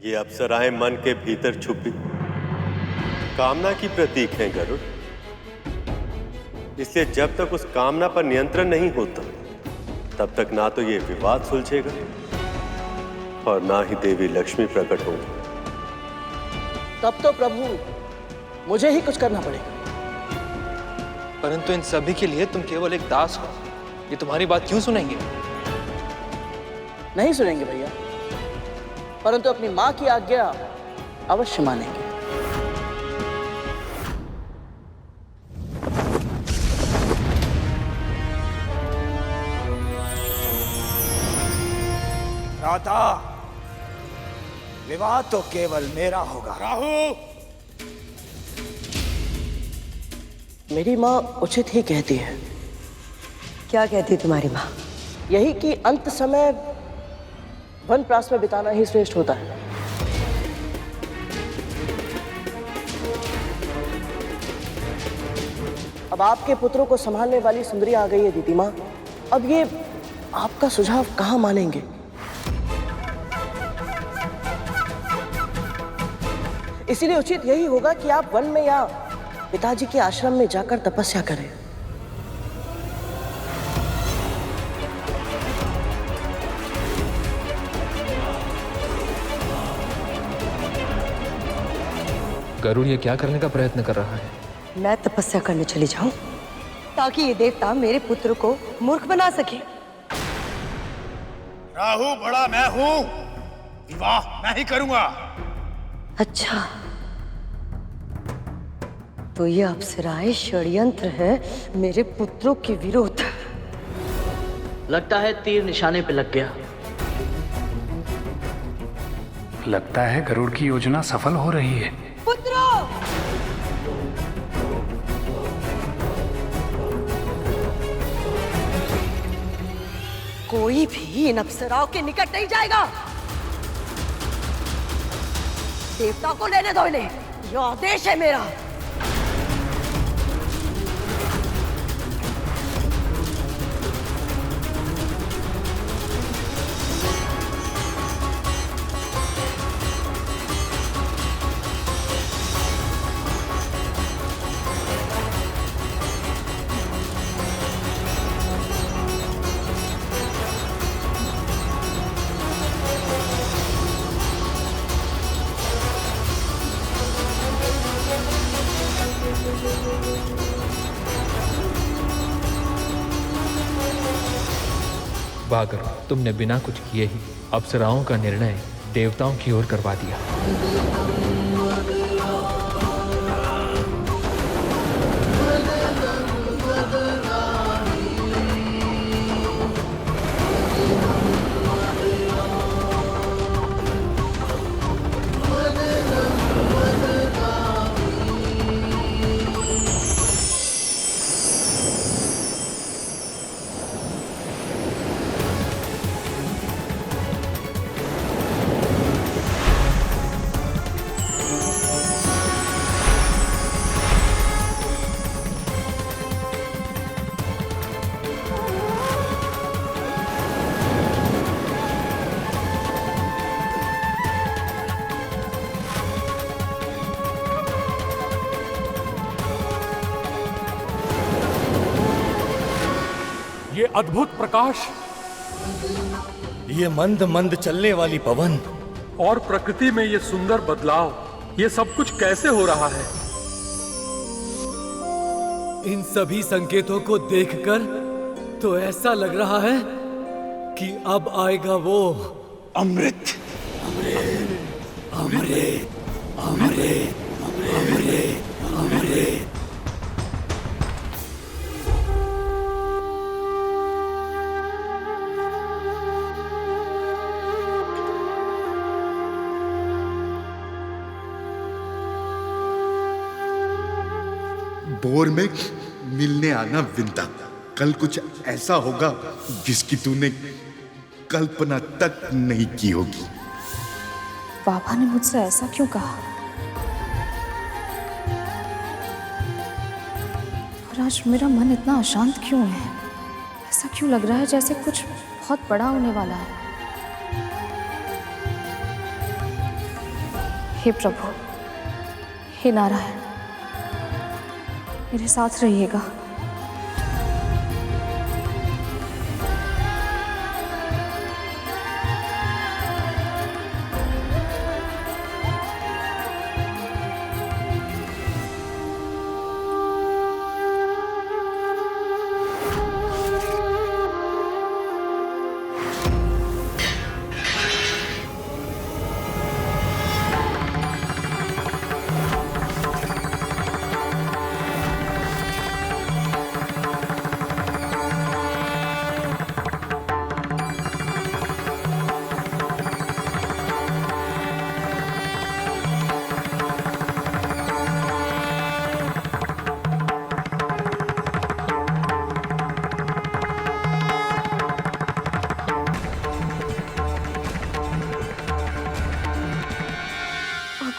ये अप्सराएं मन के भीतर छुपी कामना की प्रतीक हैं गरुड़। इसलिए जब तक उस कामना पर नियंत्रण नहीं होता तब तक ना तो ये विवाद सुलझेगा और ना ही देवी लक्ष्मी प्रकट होंगी। तब तो प्रभु मुझे ही कुछ करना पड़ेगा। परंतु इन सभी के लिए तुम केवल एक दास हो, ये तुम्हारी बात क्यों सुनेंगे? नहीं सुनेंगे भैया, परंतु अपनी मां की आज्ञा अवश्य मानेंगे। राधा, विवाह तो केवल मेरा होगा। राहु, मेरी माँ उचित ही कहती है। क्या कहती है तुम्हारी माँ? यही कि अंत समय वनप्रास में बिताना ही श्रेष्ठ होता है। अब आपके पुत्रों को संभालने वाली सुंदरी आ गई है दीदी माँ। अब ये आपका सुझाव कहाँ मानेंगे? इसीलिए उचित यही होगा कि आप वन में या पिताजी के आश्रम में जाकर तपस्या करें। गरुड़ ये क्या करने का प्रयत्न कर रहा है? मैं तपस्या करने चली जाऊं ताकि ये देवता मेरे पुत्र को मूर्ख बना सके। राहु बड़ा मैं हूं, विवाह मैं ही करूंगा। अच्छा, तो ये अप्सराएं षड्यंत्र है मेरे पुत्रों के विरोध। लगता है तीर निशाने पे लग गया। लगता है गरुड़ की योजना सफल हो रही है। पुत्रों, कोई भी इन अप्सराओं के निकट नहीं जाएगा। देवता को लेने दो इन्हें, यह आदेश है मेरा। वाह गरुड़, तुमने बिना कुछ किए ही अप्सराओं का निर्णय देवताओं की ओर करवा दिया। ये अद्भुत प्रकाश, ये मंद मंद चलने वाली पवन और प्रकृति में ये सुंदर बदलाव, ये सब कुछ कैसे हो रहा है? इन सभी संकेतों को देखकर तो ऐसा लग रहा है कि अब आएगा वो अमृत। अमृत, अमृत, अमृत, अमृत, अमृत। भोर में मिलने आना विंता, कल कुछ ऐसा होगा जिसकी तूने कल्पना तक नहीं की होगी। बाबा ने मुझसे ऐसा क्यों कहा? और आज मेरा मन इतना अशांत क्यों है? ऐसा क्यों लग रहा है जैसे कुछ बहुत बड़ा होने वाला है? हे प्रभु, हे नारायण, मेरे साथ रहिएगा।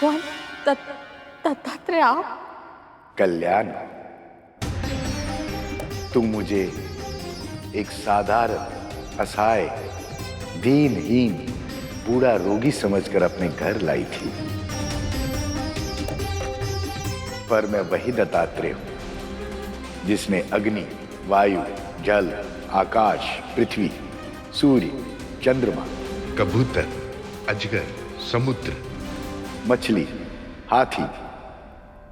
भगवान दत्तात्रेय, आप? कल्याण, तुम मुझे एक साधारण, असहाय, दीनहीन, बूढ़ा रोगी समझकर अपने घर लाई थी, पर मैं वही दत्तात्रेय हूं जिसने अग्नि, वायु, जल, आकाश, पृथ्वी, सूर्य, चंद्रमा, कबूतर, अजगर, समुद्र, मछली, हाथी,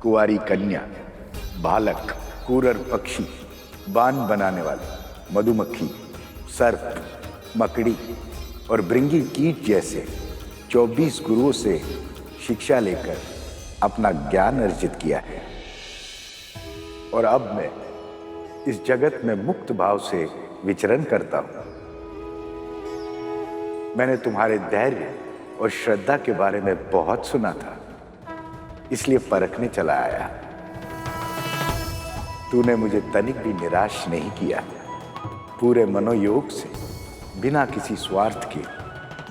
कुंवारी कन्या, बालक, कूरर पक्षी, बाण बनाने वाले, मधुमक्खी, सर्प, मकड़ी और भृंगी कीट जैसे 24 गुरुओं से शिक्षा लेकर अपना ज्ञान अर्जित किया है। और अब मैं इस जगत में मुक्त भाव से विचरण करता हूं। मैंने तुम्हारे धैर्य और श्रद्धा के बारे में बहुत सुना था, इसलिए परखने चला आया। तूने मुझे तनिक भी निराश नहीं किया। पूरे मनोयोग से, बिना किसी स्वार्थ के,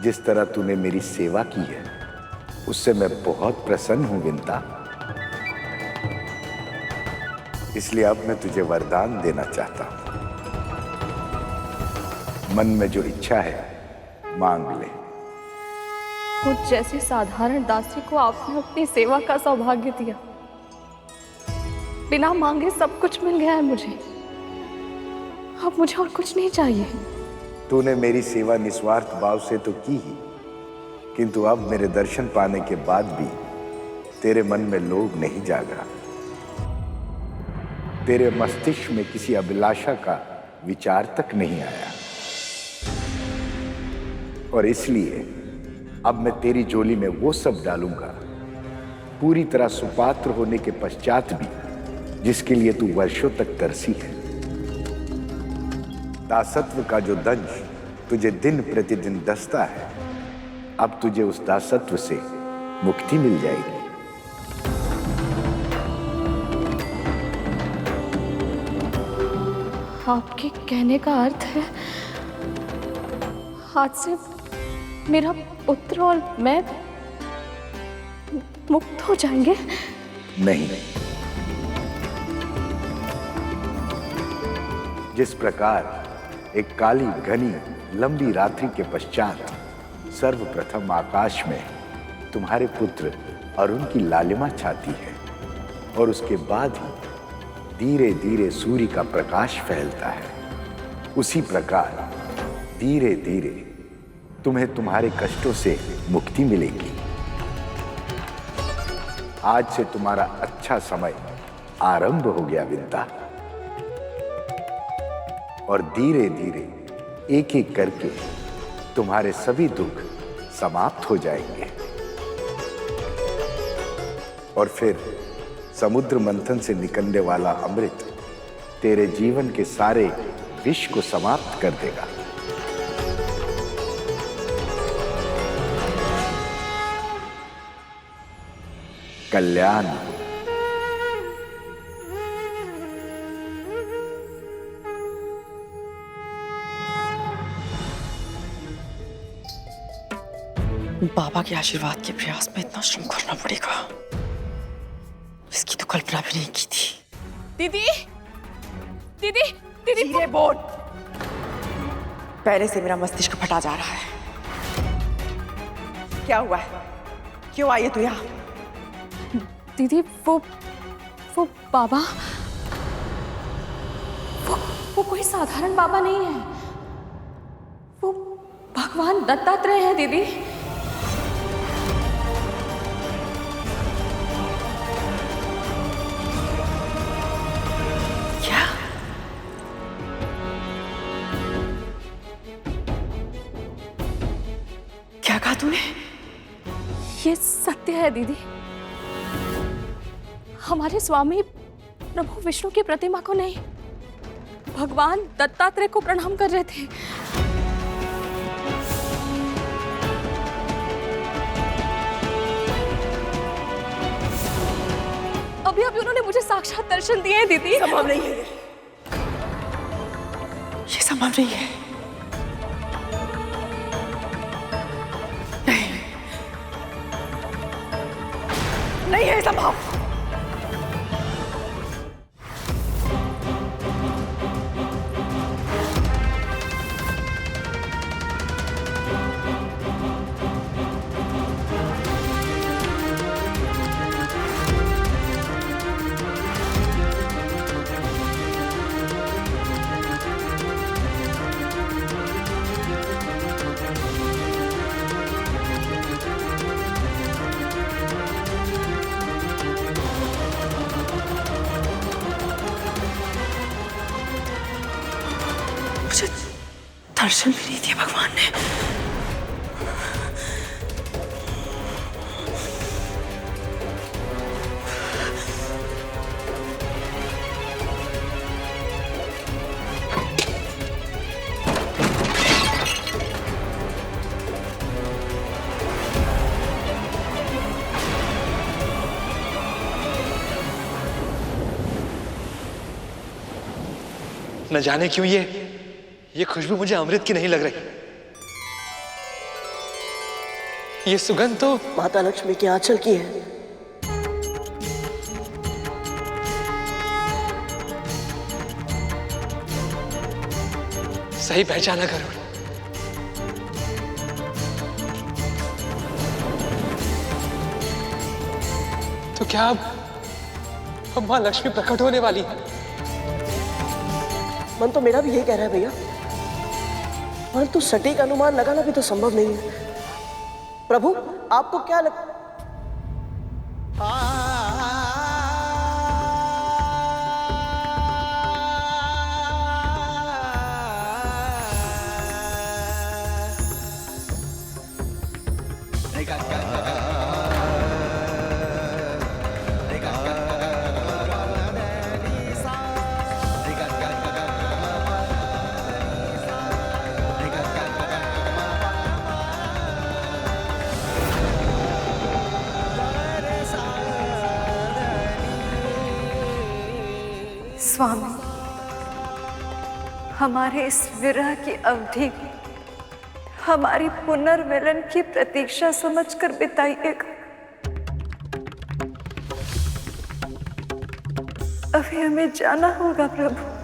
जिस तरह तूने मेरी सेवा की है, उससे मैं बहुत प्रसन्न हूं विंता। इसलिए अब मैं तुझे वरदान देना चाहता हूं। मन में जो इच्छा है मांग ले। मुझ जैसी साधारण दासी को आपने अपनी सेवा का सौभाग्य दिया। बिना मांगे सब कुछ मिल गया है मुझे। अब मुझे और कुछ नहीं चाहिए। तूने मेरी सेवा निस्वार्थ भाव से तो की ही, किंतु अब मेरे दर्शन पाने के बाद भी तेरे मन में लोभ नहीं जागा। तेरे मस्तिष्क में किसी अभिलाषा का विचार तक नहीं आया, और इसलिए अब मैं तेरी झोली में वो सब डालूंगा, पूरी तरह सुपात्र होने के पश्चात भी, जिसके लिए तू वर्षों तक तरसी है। दासत्व का जो दंश तुझे दिन प्रतिदिन दसता है, अब तुझे उस दासत्व से मुक्ति मिल जाएगी। आपके कहने का अर्थ है आज से मेरा पुत्र और मैं मुक्त हो जाएंगे? नहीं, जिस प्रकार एक काली घनी लंबी रात्रि के पश्चात सर्वप्रथम आकाश में तुम्हारे पुत्र अरुण की लालिमा छाती है, और उसके बाद ही धीरे धीरे सूर्य का प्रकाश फैलता है, उसी प्रकार धीरे धीरे तुम्हें तुम्हारे कष्टों से मुक्ति मिलेगी। आज से तुम्हारा अच्छा समय आरंभ हो गया विंता, और धीरे धीरे एक एक करके तुम्हारे सभी दुख समाप्त हो जाएंगे, और फिर समुद्र मंथन से निकलने वाला अमृत तेरे जीवन के सारे विष को समाप्त कर देगा। कल्याण। बाबा के आशीर्वाद के प्रयास में इतना श्रम करना पड़ेगा, इसकी तो कल्पना भी नहीं की थी। दीदी, दीदी, दीदी, धीरे बोल। पहले से मेरा मस्तिष्क फटा जा रहा है। क्या हुआ है? क्यों आई है तू यहाँ? दीदी वो बाबा वो कोई साधारण बाबा नहीं है, वो भगवान दत्तात्रेय है दीदी। क्या? क्या कहा तूने? ये सत्य है दीदी। हमारे स्वामी प्रभु विष्णु की प्रतिमा को नहीं, भगवान दत्तात्रेय को प्रणाम कर रहे थे। अभी अभी उन्होंने मुझे साक्षात दर्शन दिए हैं दीदी। संभव नहीं है, ये संभव नहीं है। नहीं, नहीं है संभव। मुझे दर्शन भी नहीं दिया भगवान ने। न जाने क्यों ये खुशबू मुझे अमृत की नहीं लग रही। ये सुगंध तो माता लक्ष्मी के आंचल की है। सही पहचाना गरुड़। तो क्या अब मां लक्ष्मी प्रकट होने वाली है? मन तो मेरा भी यही कह रहा है भैया, परंतु सटीक अनुमान लगाना भी तो संभव नहीं है। प्रभु आपको क्या स्वामी, हमारे इस विरह की अवधि हमारी पुनर्मिलन की प्रतीक्षा समझकर बिताइएगा। अभी हमें जाना होगा प्रभु।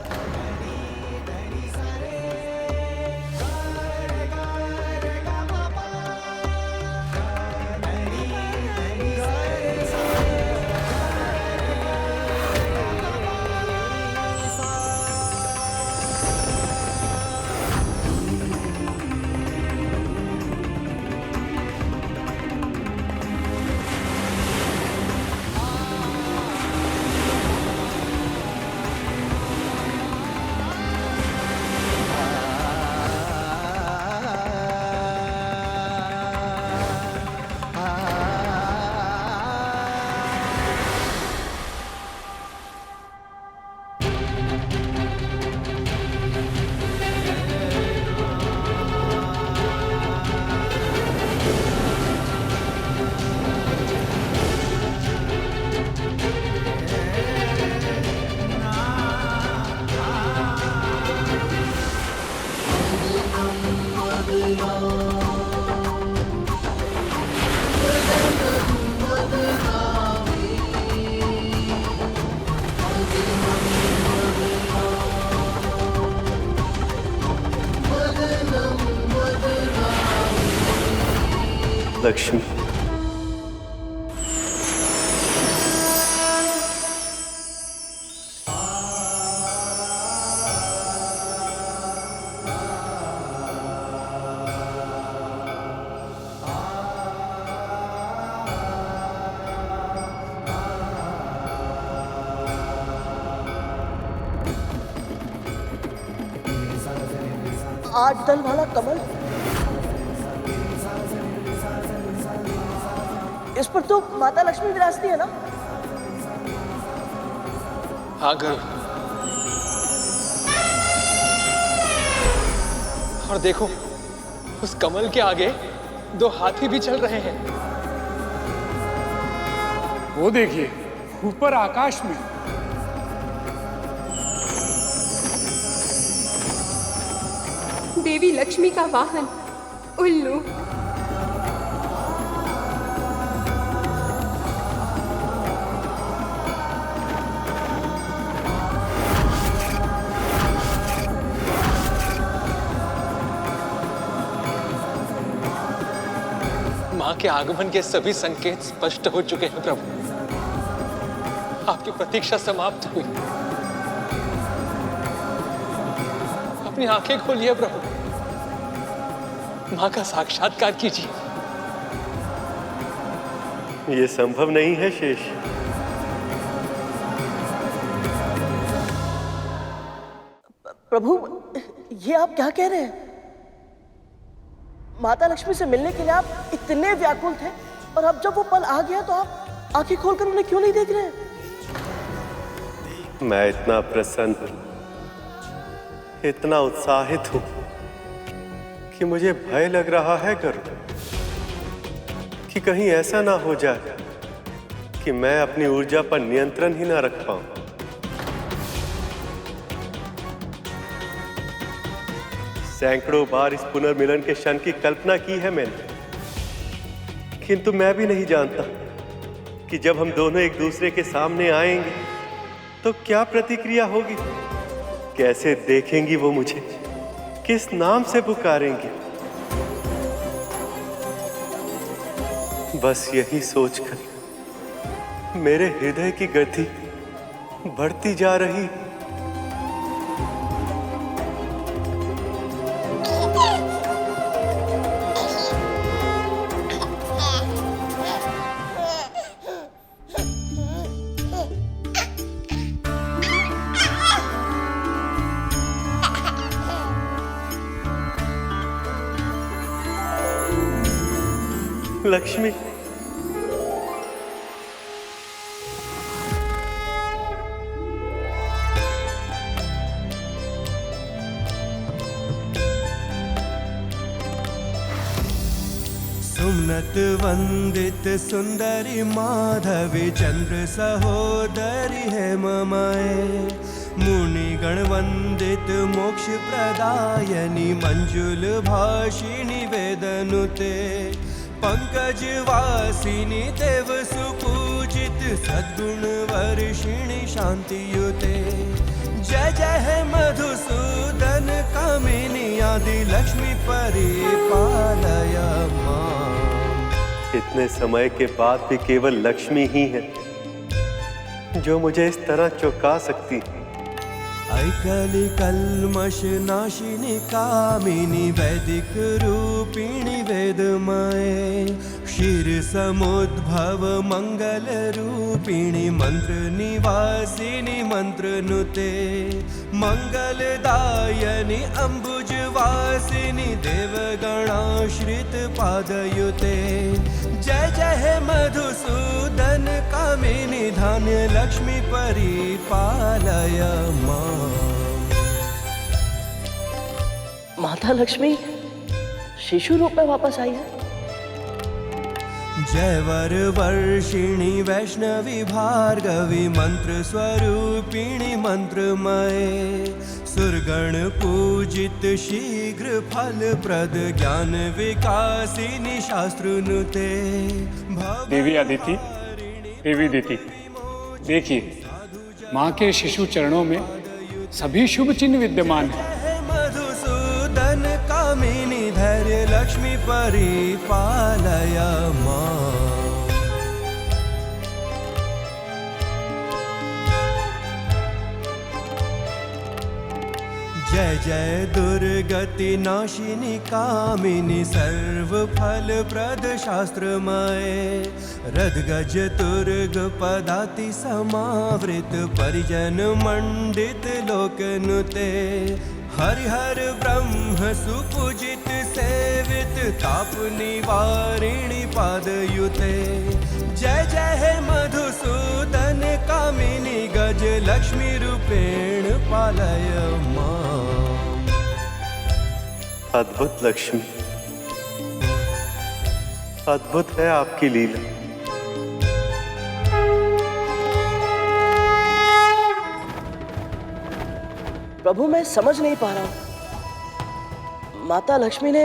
लक्ष्मी, 8 दल वाला कमल, इस पर तो माता लक्ष्मी विराजती है ना? हाँ गरुड़, और देखो उस कमल के आगे 2 हाथी भी चल रहे हैं। वो देखिए ऊपर आकाश में। देवी लक्ष्मी का वाहन उल्लू। मां के आगमन के सभी संकेत स्पष्ट हो चुके हैं प्रभु। आपकी प्रतीक्षा समाप्त हुई। अपनी आंखें खोलिए प्रभु, मां का साक्षात्कार कीजिए। ये संभव नहीं है शेष। प्रभु, ये आप क्या कह रहे हैं? माता लक्ष्मी से मिलने के लिए आप इतने व्याकुल थे, और अब जब वो पल आ गया तो आप आंखें खोलकर उन्हें क्यों नहीं देख रहे हैं? मैं इतना प्रसन्न, इतना उत्साहित हूं कि मुझे भय लग रहा है गरुड़, कि कहीं ऐसा ना हो जाए कि मैं अपनी ऊर्जा पर नियंत्रण ही ना रख पाऊं। सैकड़ों बार इस पुनर्मिलन के क्षण की कल्पना की है मैंने, किंतु मैं भी नहीं जानता कि जब हम दोनों एक दूसरे के सामने आएंगे तो क्या प्रतिक्रिया होगी, कैसे देखेंगी वो मुझे, किस नाम से पुकारेंगी। बस यही सोचकर मेरे हृदय की गति बढ़ती जा रही। लक्ष्मी, सुमनत वंदित सुंदरी माधवी चंद्र सहोदरी है ममाए, मुनि गण वंदित मोक्ष प्रदायनी मंजुल भाषिणी वेदनुते, पंकज वासिनी देव सुपूजित सद्गुण वर्षिणी शांतियुते, जय जय है मधुसूदन कामिनी आदि लक्ष्मी परिपालय मां। इतने समय के बाद भी केवल लक्ष्मी ही है जो मुझे इस तरह चौंका सकती है। ऐकली कल्मष नाशिनी कामिनी वैदिक रूपिणी वेदमये, क्षीर समुद्भव मंगल रूपिणी मंत्र निवासिनी मंत्र नुते, मंगलदायनी अंबुज वासिनी देवगणाश्रित पादयुते, जय जय है मधुसूदन कामिनी धान्य लक्ष्मी परिपालय मां। माता लक्ष्मी शिशु रूप में वापस आई है। जयवर वर्षिणी वैष्णवी भार्गवी मंत्र स्वरूपिणी मंत्रमये, सुरगण पूजित शीघ्र फल प्रद ज्ञान विकासिनी शास्त्रनुते। देवी अदिति, देवी दिति, देखिए माँ के शिशु चरणों में सभी शुभ चिन्ह विद्यमान हैं। मधुसूदन कामिनी धैर्य लक्ष्मी परिपालय मां। जय जय दुर्गति नाशिनी कामिनी सर्व फल प्रद शास्त्रमय, रदगज तुर्ग पदाति समावृत परिजन मंडित लोकनुते, हरिहर ब्रह्म सुपूजित सेवित ताप निवारिणी पादयुते जय जय हे मधुसूदन कामिनी गज लक्ष्मी रूपेण पालय माम्। अद्भुत लक्ष्मी, अद्भुत है आपकी लीला। प्रभु मैं समझ नहीं पा रहा हूं, माता लक्ष्मी ने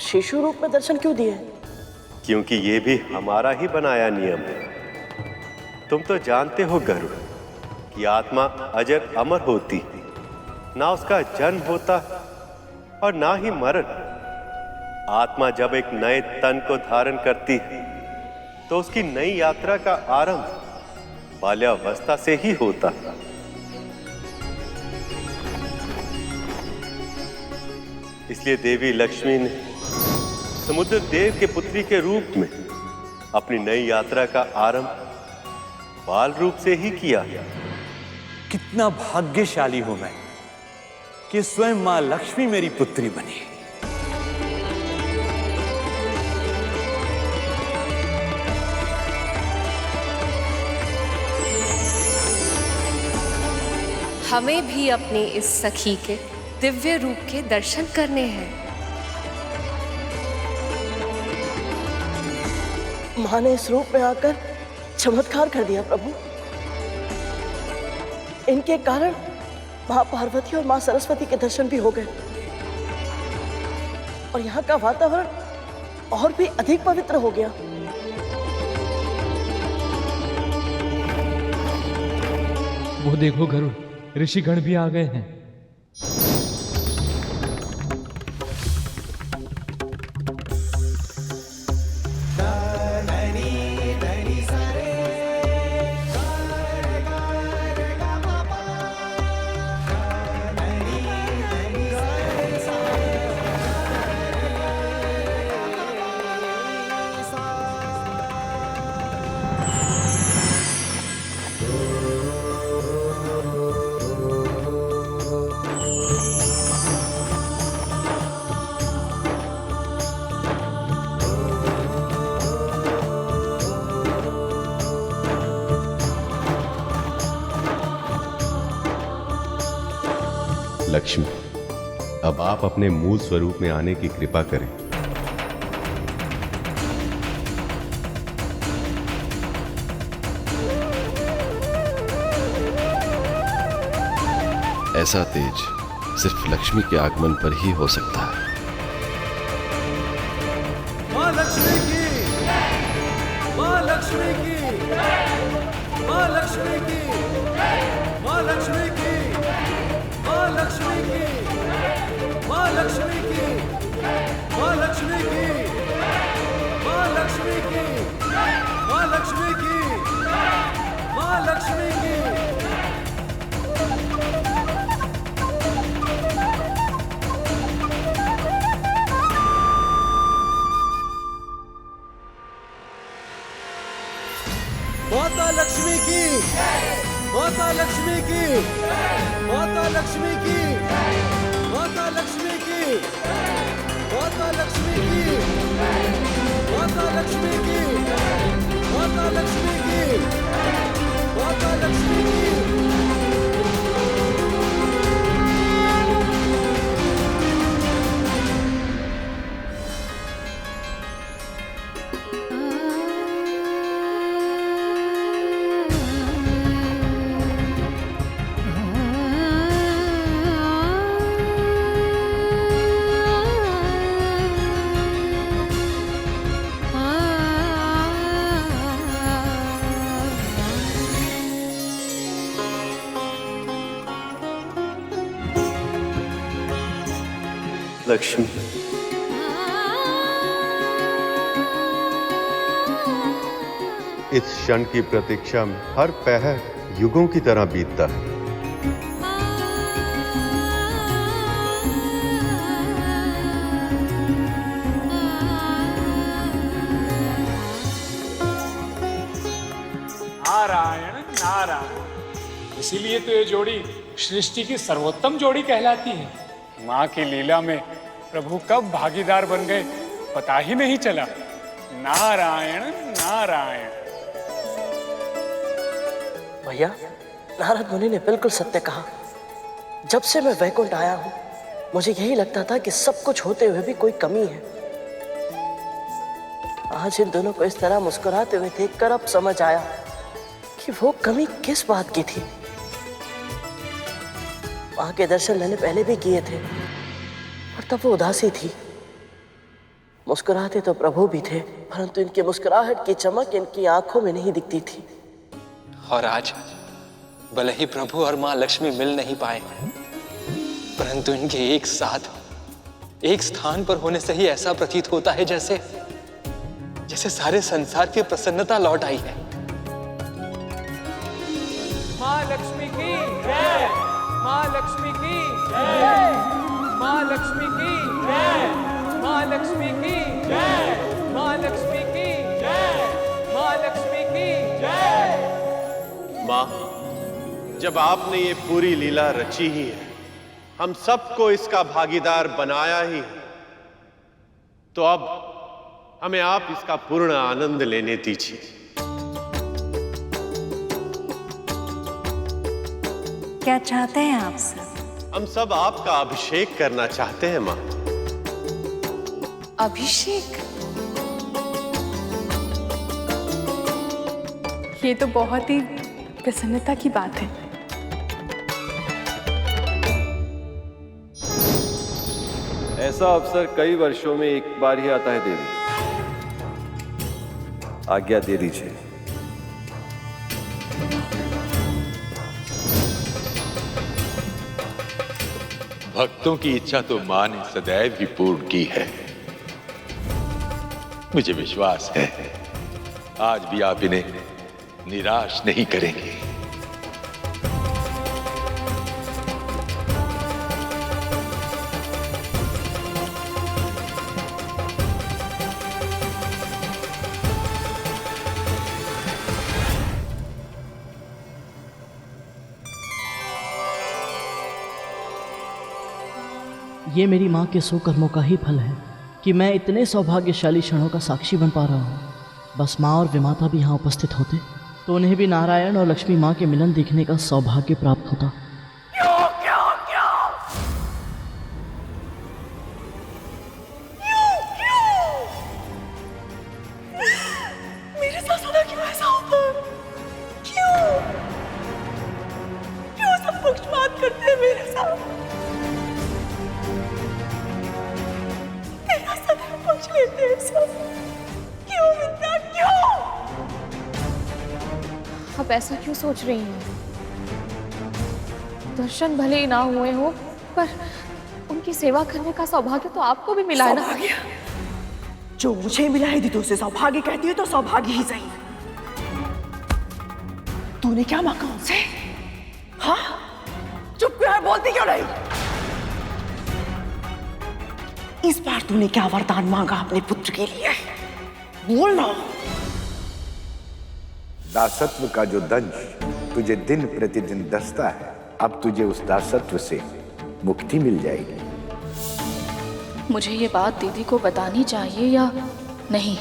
शिशु रूप में दर्शन क्यों दिए? क्योंकि ये भी हमारा ही बनाया नियम है। तुम तो जानते हो गरुड़ कि आत्मा अजर अमर होती है, ना उसका जन्म होता और ना ही मरण। आत्मा जब एक नए तन को धारण करती है तो उसकी नई यात्रा का आरंभ बाल्यावस्था से ही होता है। इसलिए देवी लक्ष्मी ने समुद्र देव के पुत्री के रूप में अपनी नई यात्रा का आरंभ बाल रूप से ही किया। कितना भाग्यशाली हूं मैं कि स्वयं मां लक्ष्मी मेरी पुत्री बनी। हमें भी अपने इस सखी के दिव्य रूप के दर्शन करने हैं। मां ने इस रूप में आकर चमत्कार कर दिया प्रभु। इनके कारण मां पार्वती और मां सरस्वती के दर्शन भी हो गए और यहाँ का वातावरण और भी अधिक पवित्र हो गया। वो देखो गरुड़, ऋषिगण भी आ गए हैं। लक्ष्मी, अब आप अपने मूल स्वरूप में आने की कृपा करें। ऐसा तेज सिर्फ लक्ष्मी के आगमन पर ही हो सकता है। मां लक्ष्मी की, मां लक्ष्मी की, मां लक्ष्मी की, मां लक्ष्मी की, मां लक्ष्मी की, मां लक्ष्मी की, मां लक्ष्मी की, मां लक्ष्मी की, मां लक्ष्मी की, मां लक्ष्मी की। माता लक्ष्मी की, माता लक्ष्मी की, माता लक्ष्मी की, माता लक्ष्मी की, माता लक्ष्मी की, माता लक्ष्मी की, माता लक्ष्मी की, माता लक्ष्मी की। लक्ष्मी, इस क्षण की प्रतीक्षा में हर पहर युगों की तरह बीतता है। नारायण नारायण। इसीलिए तो ये जोड़ी सृष्टि की सर्वोत्तम जोड़ी कहलाती है। माँ की लीला में प्रभु कब भागीदार बन गए पता ही नहीं चला। नारायण नारायण। भैया, नारद मुनि ने बिल्कुल सत्य कहा। जब से मैं वैकुंठ आया हूं, मुझे यही लगता था कि सब कुछ होते हुए भी कोई कमी है। आज इन दोनों को इस तरह मुस्कुराते हुए देखकर अब समझ आया कि वो कमी किस बात की थी। मां के दर्शन मैंने पहले भी किए थे और तब वो उदासी थी। मुस्कुराते तो प्रभु भी थे, परंतु इनकी मुस्कुराहट की चमक इनकी आंखों में नहीं दिखती थी। और आज भले ही प्रभु और मां लक्ष्मी मिल नहीं पाए, परंतु इनके एक साथ एक स्थान पर होने से ही ऐसा प्रतीत होता है जैसे जैसे सारे संसार की प्रसन्नता लौट आई है। माँ लक्ष्मी की जय, माँ लक्ष्मी की जय, माँ लक्ष्मी की जय, माँ लक्ष्मी की जय, माँ लक्ष्मी की जय, माँ लक्ष्मी की जय। माँ, जब आपने ये पूरी लीला रची ही है, हम सबको इसका भागीदार बनाया ही है, तो अब हमें आप इसका पूर्ण आनंद लेने दीजिए। क्या चाहते हैं आप सब? हम सब आपका अभिषेक करना चाहते हैं माँ। अभिषेक? ये तो बहुत ही प्रसन्नता की बात है। ऐसा अवसर कई वर्षों में एक बार ही आता है देवी, आज्ञा दे दीजिए। भक्तों की इच्छा तो मां ने सदैव ही पूर्ण की है। मुझे विश्वास है आज भी आप इन्हें निराश नहीं करेंगे। ये मेरी माँ के सुकर्मों का ही फल है कि मैं इतने सौभाग्यशाली क्षणों का साक्षी बन पा रहा हूँ। बस माँ और विमाता भी यहाँ उपस्थित होते तो उन्हें भी नारायण और लक्ष्मी माँ के मिलन देखने का सौभाग्य प्राप्त होता। मेरे साथ सदा क्यों ऐसा होता है? क्यों? क्यों सब पक्षपात करते हैं मेरे साथ? तेरा सदैव पक्ष लेते हैं सब। क्यों विद्या, क्यों? आप ऐसा क्यों सोच रही हैं? दर्शन भले ही ना हुए हो, पर उनकी सेवा करने का सौभाग्य तो आपको भी मिला है ना। सौभाग्य? जो मुझे मिला है दीदी उसे सौभाग्य कहती है तो सौभाग्य ही सही। तूने क्या मांगा उनसे? हाँ? चुप क्यों है, बोलती क्यों नहीं? इस बार तूने क्या वरदान मांगा अपने पुत्र के लिए? बोल ना। दासत्व का जो दंश तुझे दिन प्रतिदिन दसता है, अब तुझे उस दासत्व से मुक्ति मिल जाएगी। मुझे ये बात दीदी को बतानी चाहिए या नहीं?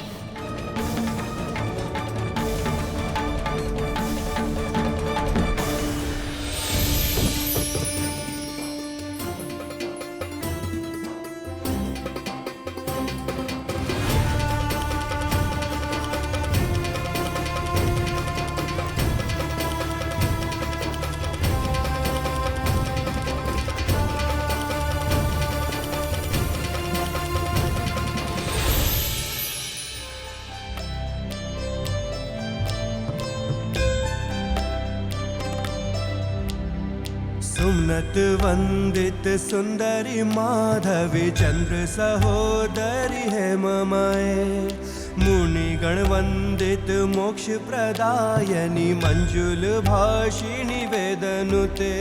सुमनत वंदित सुंदरी माधवी चंद्र सहोदरी है ममाए। मुनिगण वंदित मोक्ष प्रदायनी मंजुल भाषिणी वेदनुते।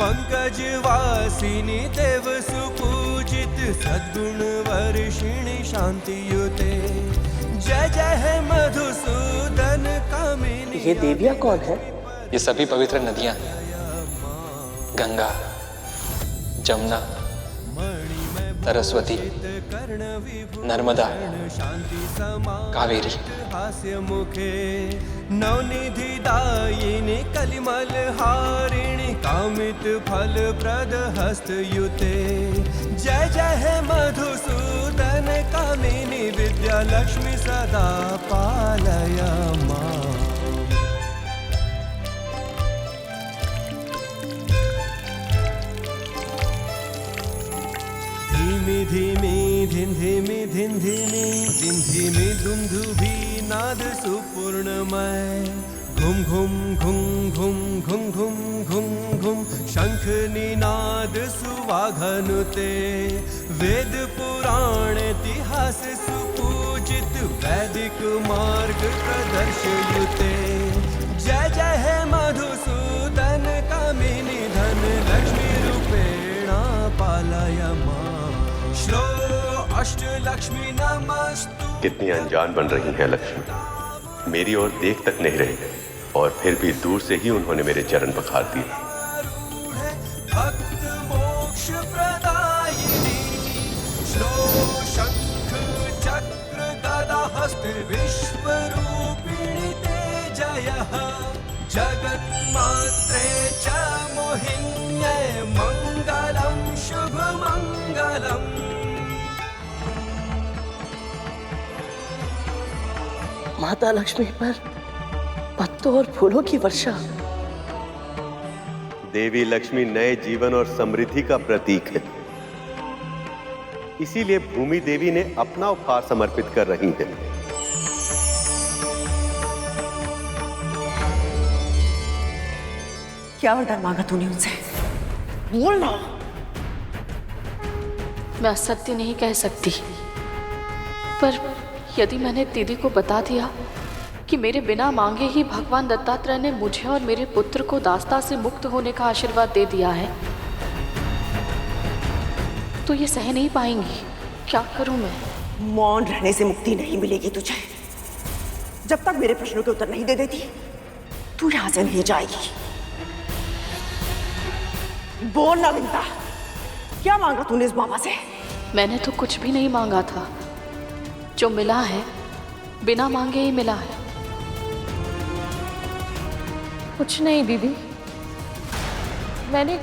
पंकज वासिनी देव सुपूजित सद्गुण वर्षिणी शांतियुते। जय जय है मधुसूदन कामिनी। ये देवियां कौन है? ये सभी पवित्र नदियां हैं। गंगा, जमुना, सरस्वती, नर्मदा, कावेरी। हास्य मुखे नवनिधि दायिनी कलिमल हारिणी कामित फल प्रद हस्तयुते। जय जय हे मधुसूदन कामिनी विद्या लक्ष्मी सदा पालय मां। धीमी धीमी धिन धीमी धिन धीमी धिन धीमी दुंदुभी नाद सुपूर्णमय। घुम घुम घुम घुम घुम घुम घुम घुम शंख निनाद सुवाघनुते। वेद पुराण इतिहास सुपूजित वैदिक मार्ग प्रदर्शयुते। जय जय हे मधुसूदन कामिनी धन लक्ष्मी रूपेण पालय मां। श्लो अष्ट लक्ष्मी नमस्तु। कितनी अनजान बन रही है लक्ष्मी, मेरी ओर देख तक नहीं रही और फिर भी दूर से ही उन्होंने मेरे चरण पखार दिए। भक्त मोक्ष प्रदायिनी श्लो शंख चक्र गदा हस्त विश्व रूपिणी ते जयः। जगत मात्रे च मोहिन्ये मंगलम शुभ मंगलम। माता लक्ष्मी पर पत्तों और फूलों की वर्षा। देवी लक्ष्मी नए जीवन और समृद्धि का प्रतीक है, इसीलिए भूमि देवी ने अपना उपहार समर्पित कर रही है। क्या वरदान मांगा तूने उनसे? बोलना। मैं असत्य नहीं कह सकती, पर यदि मैंने दीदी को बता दिया कि मेरे बिना मांगे ही भगवान दत्तात्रेय ने मुझे और मेरे पुत्र को दास्ता से मुक्त होने का आशीर्वाद दे दिया है, तो ये सह नहीं पाएंगी। क्या करूं मैं? मौन रहने से मुक्ति नहीं मिलेगी तुझे। जब तक मेरे प्रश्नों के उत्तर नहीं दे देती, तू यहां से नहीं जाएगी। बोल ना विंता, क्या मांगा तूने इस बाबा से? मैंने तो कुछ भी नहीं मांगा था। जो मिला है बिना मांगे ही मिला है। कुछ नहीं दीदी, मैंने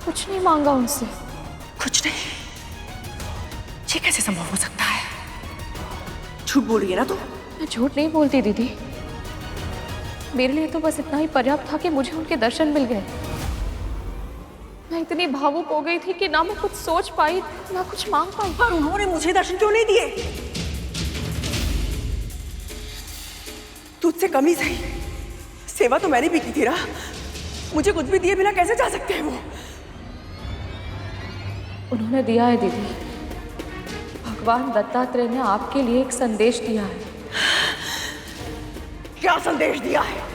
कुछ नहीं मांगा उनसे। कुछ नहीं? ये कैसे संभव हो सकता है? झूठ बोल रही है ना तू? मैं झूठ नहीं बोलती दीदी, मेरे लिए तो बस इतना ही पर्याप्त था कि मुझे उनके दर्शन मिल गए। मैं इतनी भावुक हो गई थी कि ना मैं कुछ सोच पाई ना कुछ मांग पाई। पर उन्होंने मुझे दर्शन क्यों नहीं दिए? तुझसे कमी सही, सेवा तो मैंने भी की थी ना। मुझे कुछ भी दिए बिना कैसे जा सकते हैं वो? उन्होंने दिया है दीदी। भगवान दत्तात्रेय ने आपके लिए एक संदेश दिया है। क्या संदेश दिया है?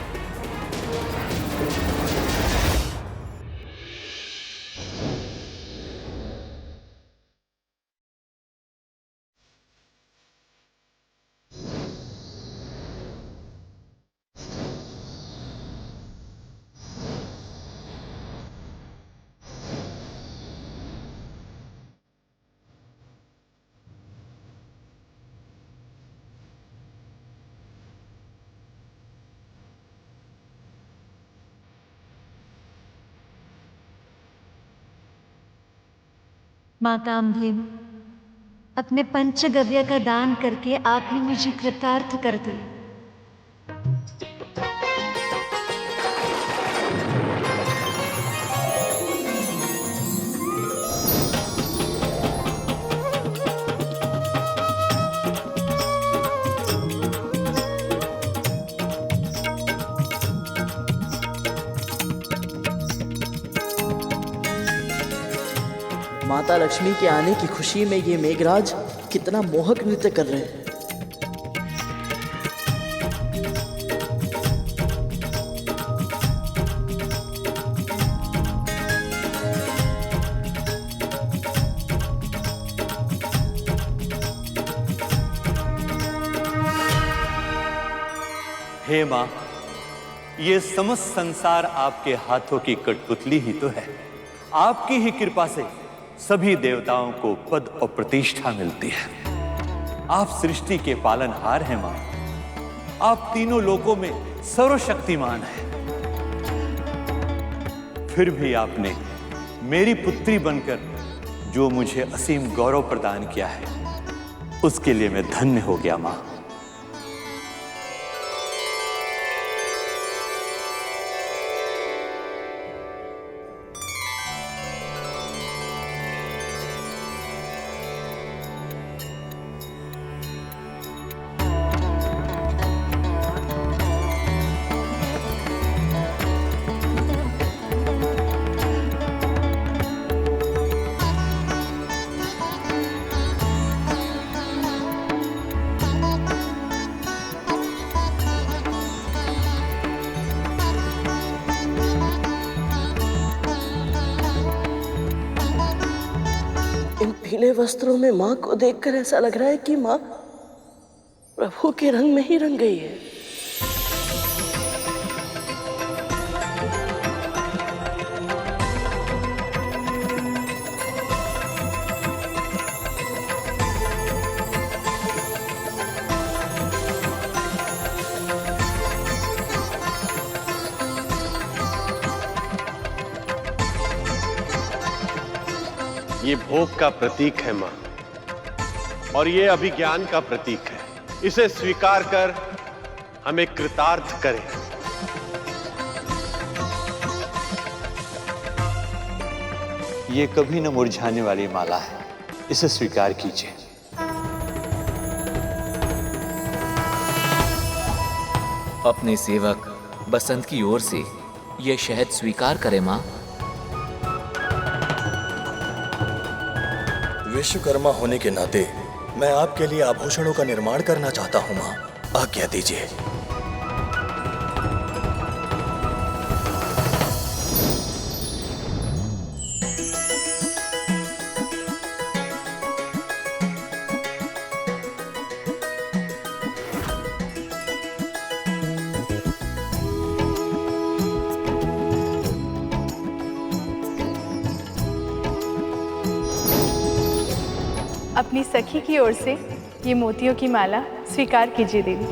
माता अम्बे, अपने पंचगव्य का दान करके आपने मुझे कृतार्थ कर दी। माता लक्ष्मी के आने की खुशी में ये मेघराज कितना मोहक नृत्य कर रहे हैं। हे मां, ये समस्त संसार आपके हाथों की कठपुतली ही तो है। आपकी ही कृपा से सभी देवताओं को पद और प्रतिष्ठा मिलती है। आप सृष्टि के पालनहार हैं मां। आप तीनों लोकों में सर्वशक्तिमान हैं। फिर भी आपने मेरी पुत्री बनकर जो मुझे असीम गौरव प्रदान किया है, उसके लिए मैं धन्य हो गया मां। पीले वस्त्रों में माँ को देखकर ऐसा लग रहा है कि माँ प्रभु के रंग में ही रंग गई है। ये भोग का प्रतीक है मां, और ये अभिज्ञान का प्रतीक है। इसे स्वीकार कर हमें कृतार्थ करें। ये कभी न मुरझाने वाली माला है, इसे स्वीकार कीजिए। अपने सेवक बसंत की ओर से यह शहद स्वीकार करें मां। विश्वकर्मा होने के नाते मैं आपके लिए आभूषणों का निर्माण करना चाहता हूं मां, आज्ञा दीजिए। अपनी सखी की ओर से ये मोतियों की माला स्वीकार कीजिए देवी।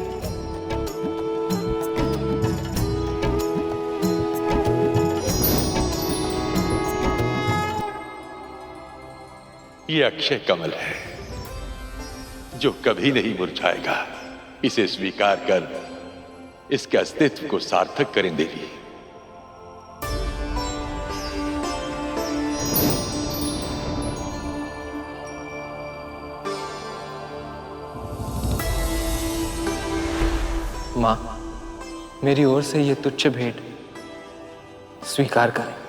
ये अक्षय कमल है जो कभी नहीं मुरझाएगा। इसे स्वीकार कर इसके अस्तित्व को सार्थक करें देवी। मां, मेरी ओर से यह तुच्छ भेंट स्वीकार करें।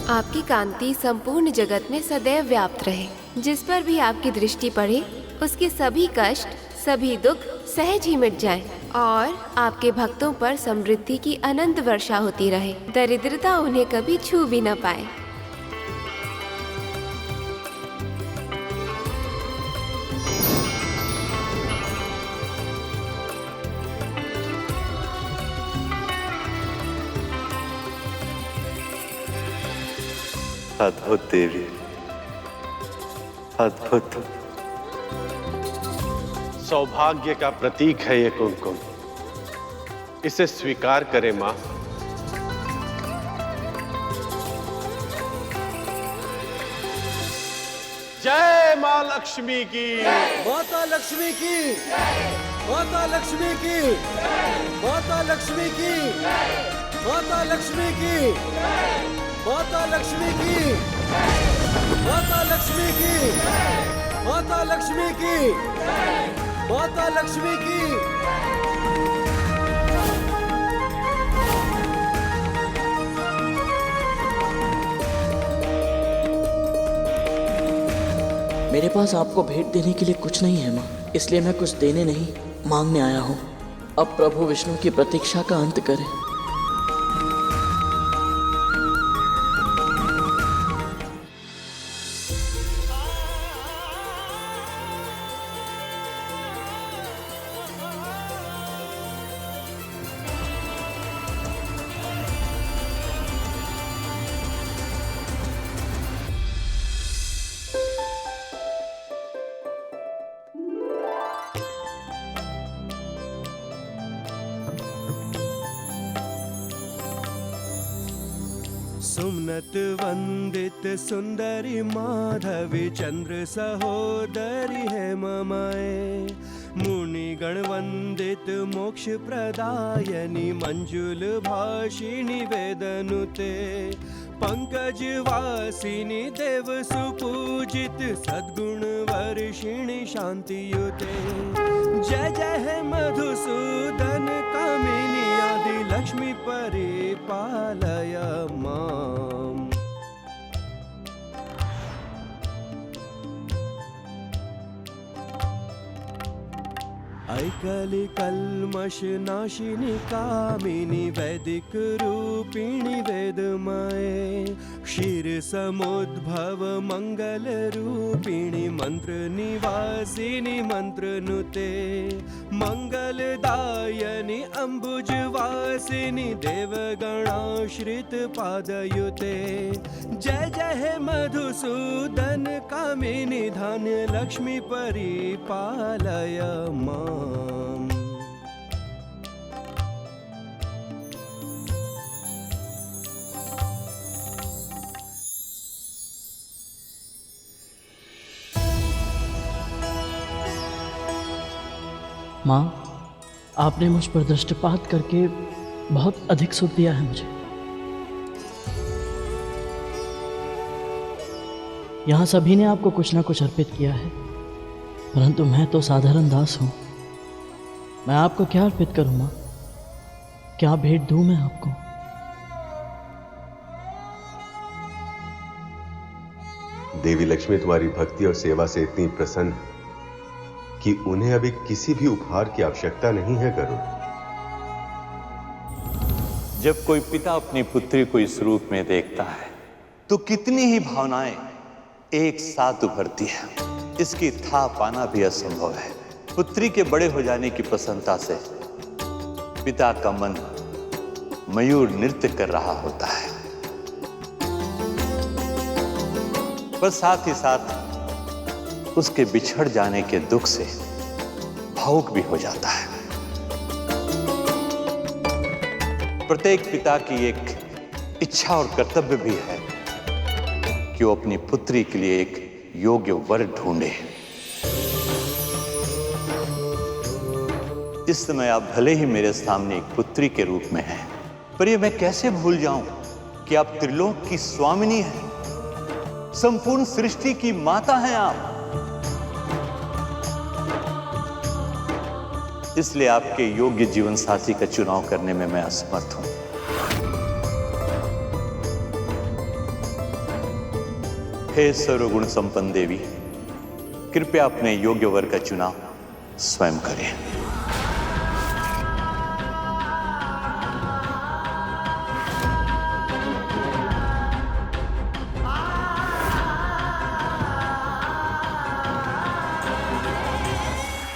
आपकी कांति संपूर्ण जगत में सदैव व्याप्त रहे। जिस पर भी आपकी दृष्टि पड़े उसके सभी कष्ट, सभी दुख सहज ही मिट जाएं और आपके भक्तों पर समृद्धि की अनंत वर्षा होती रहे। दरिद्रता उन्हें कभी छू भी न पाए। अद्भुत देवी, अद्भुत। सौभाग्य का प्रतीक है ये कुमकुम, इसे स्वीकार करें मां। जय मां लक्ष्मी की। माता लक्ष्मी की, माता लक्ष्मी की, माता लक्ष्मी की, माता लक्ष्मी की, माता लक्ष्मी की, माता लक्ष्मी की, माता लक्ष्मी की, माता लक्ष्मी की। मेरे पास आपको भेंट देने के लिए कुछ नहीं है माँ, इसलिए मैं कुछ देने नहीं मांगने आया हूँ। अब प्रभु विष्णु की प्रतीक्षा का अंत करें। सुमनत वंदित सुंदरी माधवी चंद्र सहोदरी है ममाए, मुनिगण वंदित मोक्ष प्रदायनी मंजुल भाषिणी वेदनुते, पंकज वासिनी देव सुपूजित सद्गुण वर्षिणी शांतियुते। जय जय है मधुसूदन कामिनी आदि लक्ष्मी परिपालय माम। ऐकली कल्मष नाशिनी कामिनी वैदिक रूपिणी वेदमये, क्षीर समुद्भव मंगल रूपिणी मंत्र निवासिनी मंत्र नुते, मंगलदायनी अंबुज वासिनी देवगणाश्रित पादयुते। जय जय हे मधुसूदन कामिनी धान्य लक्ष्मी परिपालय माम। माँ, आपने मुझ पर दृष्टिपात करके बहुत अधिक सुख दिया है मुझे। यहाँ सभी ने आपको कुछ ना कुछ अर्पित किया है, परंतु मैं तो साधारण दास हूँ। मैं आपको क्या अर्पित करूँ माँ? क्या भेंट दूँ मैं आपको? देवी लक्ष्मी तुम्हारी भक्ति और सेवा से इतनी प्रसन्न है कि उन्हें अभी किसी भी उपहार की आवश्यकता नहीं है गरुड़। जब कोई पिता अपनी पुत्री को इस रूप में देखता है तो कितनी ही भावनाएं एक साथ उभरती है। इसकी था पाना भी असंभव है। पुत्री के बड़े हो जाने की प्रसन्नता से पिता का मन मयूर नृत्य कर रहा होता है, पर साथ ही साथ उसके बिछड़ जाने के दुख से भावुक भी हो जाता है। प्रत्येक पिता की एक इच्छा और कर्तव्य भी है कि वो अपनी पुत्री के लिए एक योग्य वर ढूंढे। इस समय आप भले ही मेरे सामने एक पुत्री के रूप में हैं, पर ये मैं कैसे भूल जाऊं कि आप त्रिलोक की स्वामिनी हैं, संपूर्ण सृष्टि की माता हैं आप। इसलिए आपके योग्य जीवन साथी का चुनाव करने में मैं असमर्थ हूं। हे सर्वगुण संपन्न देवी, कृपया अपने योग्य वर का चुनाव स्वयं करें।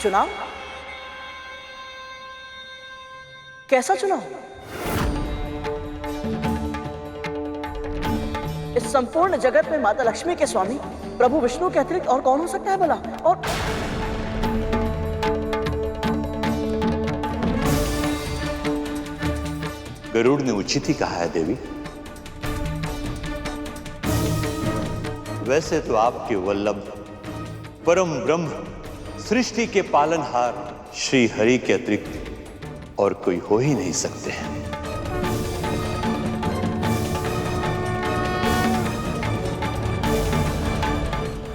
चुनाव? कैसा चुनाव? इस संपूर्ण जगत में माता लक्ष्मी के स्वामी प्रभु विष्णु के अतिरिक्त और कौन हो सकता है भला? और गरुड़ ने उचित ही कहा है देवी। वैसे तो आपके वल्लभ परम ब्रह्म सृष्टि के पालनहार श्री हरि के अतिरिक्त और कोई हो ही नहीं सकते हैं।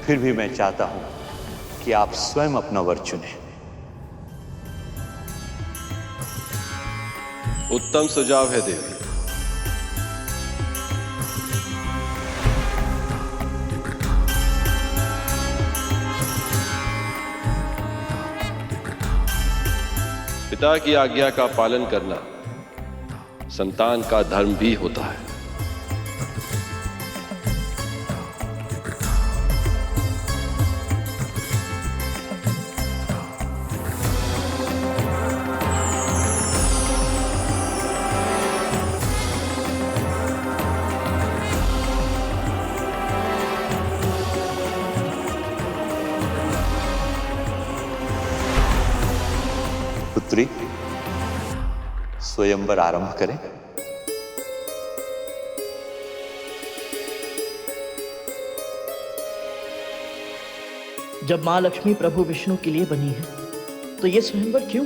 फिर भी मैं चाहता हूं कि आप स्वयं अपना वर चुनें। उत्तम सुझाव है देवी। पिता की आज्ञा का पालन करना संतान का धर्म भी होता है। पुत्री, स्वयंवर आरंभ करें। जब माँ लक्ष्मी प्रभु विष्णु के लिए बनी है तो ये स्वयंवर क्यों?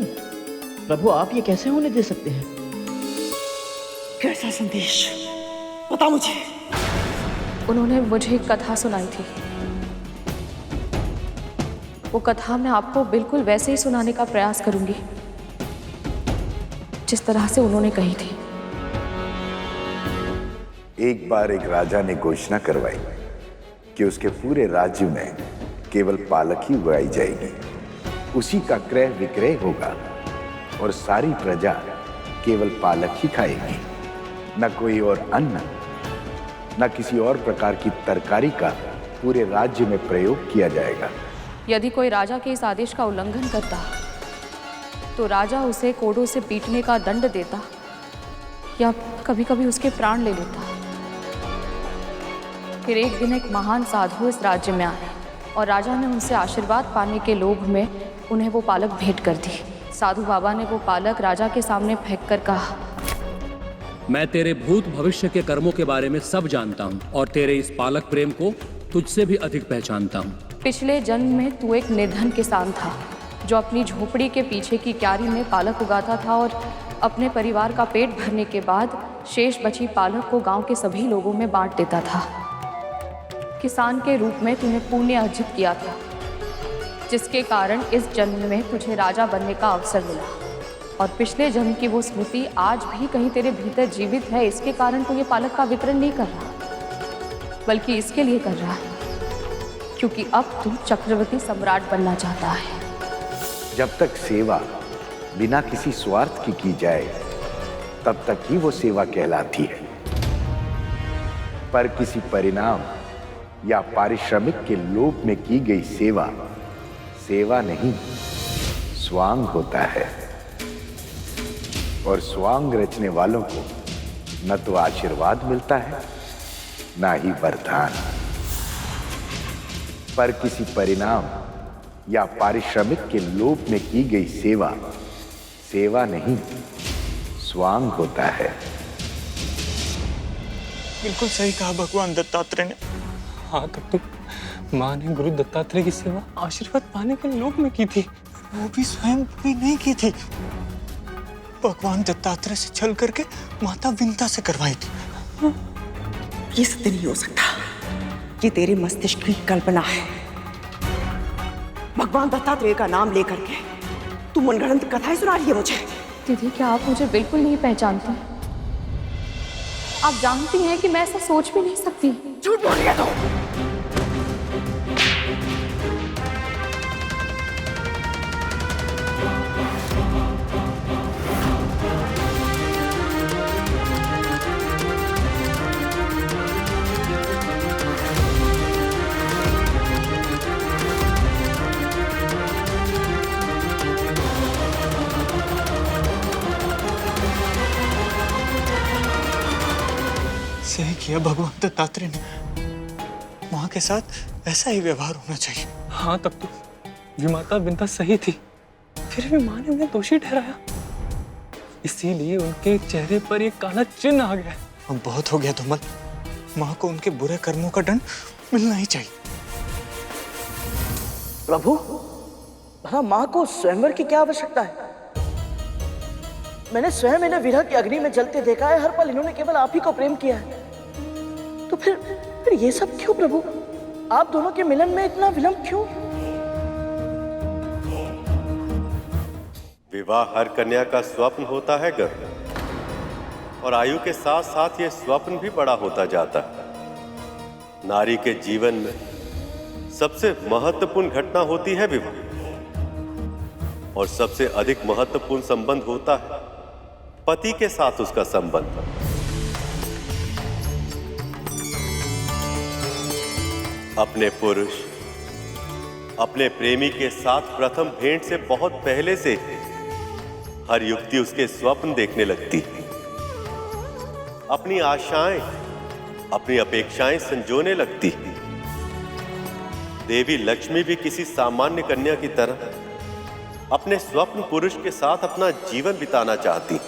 प्रभु आप ये कैसे होने दे सकते हैं? कैसा संदेश? बता मुझे। उन्होंने मुझे एक कथा सुनाई थी। वो कथा मैं आपको बिल्कुल वैसे ही सुनाने का प्रयास करूंगी जिस तरह से उन्होंने कही थी। एक बार एक राजा ने घोषणा करवाई कि उसके पूरे राज्य में केवल पालक ही उगाई जाएगी, उसी का क्रय विक्रय होगा और सारी प्रजा केवल पालक ही खाएगी, न कोई और अन्न, न किसी और प्रकार की तरकारी का पूरे राज्य में प्रयोग किया जाएगा। यदि कोई राजा के इस आदेश का उल्लंघन करता तो राजा उसे कोड़ों से पीटने का दंड देता या कभी कभी उसके प्राण ले लेता। फिर एक दिन एक महान साधु इस राज्य में आए और राजा ने उनसे आशीर्वाद पाने के लोभ में उन्हें वो पालक भेंट कर दी। साधु बाबा ने वो पालक राजा के सामने फेंक कर कहा, मैं तेरे भूत भविष्य के कर्मों के बारे में सब जानता हूँ और तेरे इस पालक प्रेम को तुझसे भी अधिक पहचानता हूँ। पिछले जन्म में तू एक निर्धन किसान था जो अपनी झोपड़ी के पीछे की क्यारी में पालक उगाता था और अपने परिवार का पेट भरने के बाद शेष बची पालक को गांव के सभी लोगों में बांट देता था। किसान के रूप में तूने पुण्य अर्जित किया था, जिसके कारण इस जन्म में तुझे राजा बनने का अवसर मिला और पिछले जन्म की वो स्मृति आज भी कहीं तेरे भीतर जीवित है। इसके कारण तू ये पालक का वितरण नहीं कर रहा, बल्कि इसके लिए कर रहा है क्योंकि अब तू चक्रवर्ती सम्राट बनना चाहता है। जब तक सेवा बिना किसी स्वार्थ की जाए तब तक ही वो सेवा कहलाती है, पर किसी परिणाम या पारिश्रमिक के लोभ में की गई सेवा सेवा नहीं, स्वांग होता है। और स्वांग रचने वालों को न तो आशीर्वाद मिलता है ना ही वरदान, पर किसी परिणाम या पारिश्रमिक के लोभ में की गई सेवा सेवा नहीं, स्वांग होता है। बिल्कुल सही कहा भगवान दत्तात्रेय ने। हाँ, तब तो माँ ने गुरु दत्तात्रेय की सेवा आशीर्वाद पाने के लोभ में की थी, वो भी स्वयं भी नहीं की थी। भगवान दत्तात्रेय से छल करके माता विंता से करवाई थी। ये सत्य नहीं हो सकता, ये तेरे मस्तिष्क की कल्पना है। भगवान दत्तात्रेय का नाम लेकर के तू मनगढ़ंत कथाएं सुना रही है मुझे। दीदी, क्या आप मुझे बिल्कुल नहीं पहचानती? आप जानती हैं कि मैं ऐसा सोच भी नहीं सकती। झूठ बोल रही है तू। सही किया भगवान दत्तात्रेय ने, माँ के साथ ऐसा ही व्यवहार होना चाहिए। हाँ, तब तो विमाता विंता सही थी, फिर भी माँ ने उन्हें दोषी ठहराया, इसीलिए उनके चेहरे पर एक काला चिन्ह आ गया। अब बहुत हो गया धूमल, माँ को उनके बुरे कर्मों का दंड मिलना ही चाहिए। प्रभु, भला माँ को स्वयंवर की क्या आवश्यकता है? मैंने स्वयं इन्हें विरह की अग्नि में जलते देखा है। हर पल इन्होंने केवल आप ही को प्रेम किया है। तो फिर ये सब क्यों प्रभु? आप दोनों के मिलन में इतना विलंब क्यों? विवाह हर कन्या का स्वप्न होता है गर्भ, और आयु के साथ साथ ये स्वप्न भी बड़ा होता जाता है। नारी के जीवन में सबसे महत्वपूर्ण घटना होती है विवाह, और सबसे अधिक महत्वपूर्ण संबंध होता है पति के साथ उसका संबंध। अपने पुरुष, अपने प्रेमी के साथ प्रथम भेंट से बहुत पहले से हर युवती उसके स्वप्न देखने लगती, अपनी आशाएं, अपनी अपेक्षाएं संजोने लगती। देवी लक्ष्मी भी किसी सामान्य कन्या की तरह अपने स्वप्न पुरुष के साथ अपना जीवन बिताना चाहती।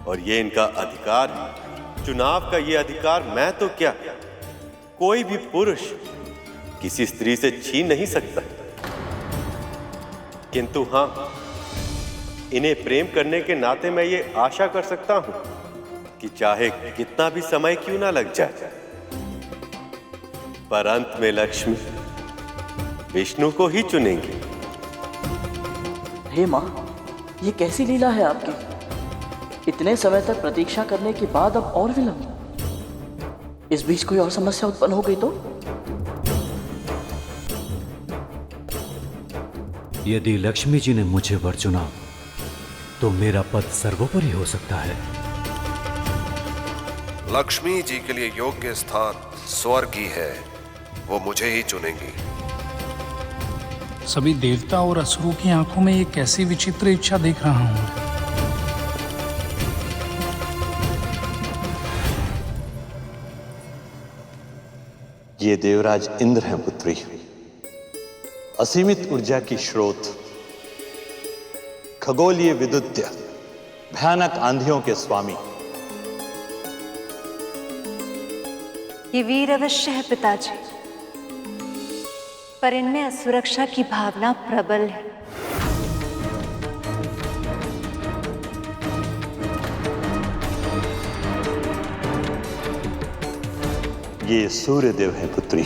और ये इनका अधिकार है। चुनाव का ये अधिकार मैं तो क्या, कोई भी पुरुष किसी स्त्री से छीन नहीं सकता। किंतु हां, इन्हें प्रेम करने के नाते मैं ये आशा कर सकता हूं कि चाहे कितना भी समय क्यों ना लग जाए, पर अंत में लक्ष्मी विष्णु को ही चुनेंगे। हे माँ, ये कैसी लीला है आपकी? इतने समय तक प्रतीक्षा करने के बाद अब और विलंब। इस बीच कोई और समस्या उत्पन्न हो गई तो? यदि लक्ष्मी जी ने मुझे वर चुना तो मेरा पद सर्वोपरि हो सकता है। लक्ष्मी जी के लिए योग्य स्थान स्वर्ग ही है, वो मुझे ही चुनेंगी। सभी देवता और असुरों की आंखों में एक ऐसी विचित्र इच्छा देख रहा हूं। ये देवराज इंद्र हैं पुत्री, असीमित ऊर्जा की स्रोत, खगोलीय विद्युत्य, भयानक आंधियों के स्वामी। ये वीर अवश्य है पिताजी, पर इनमें असुरक्षा की भावना प्रबल है। ये सूर्य देव है पुत्री,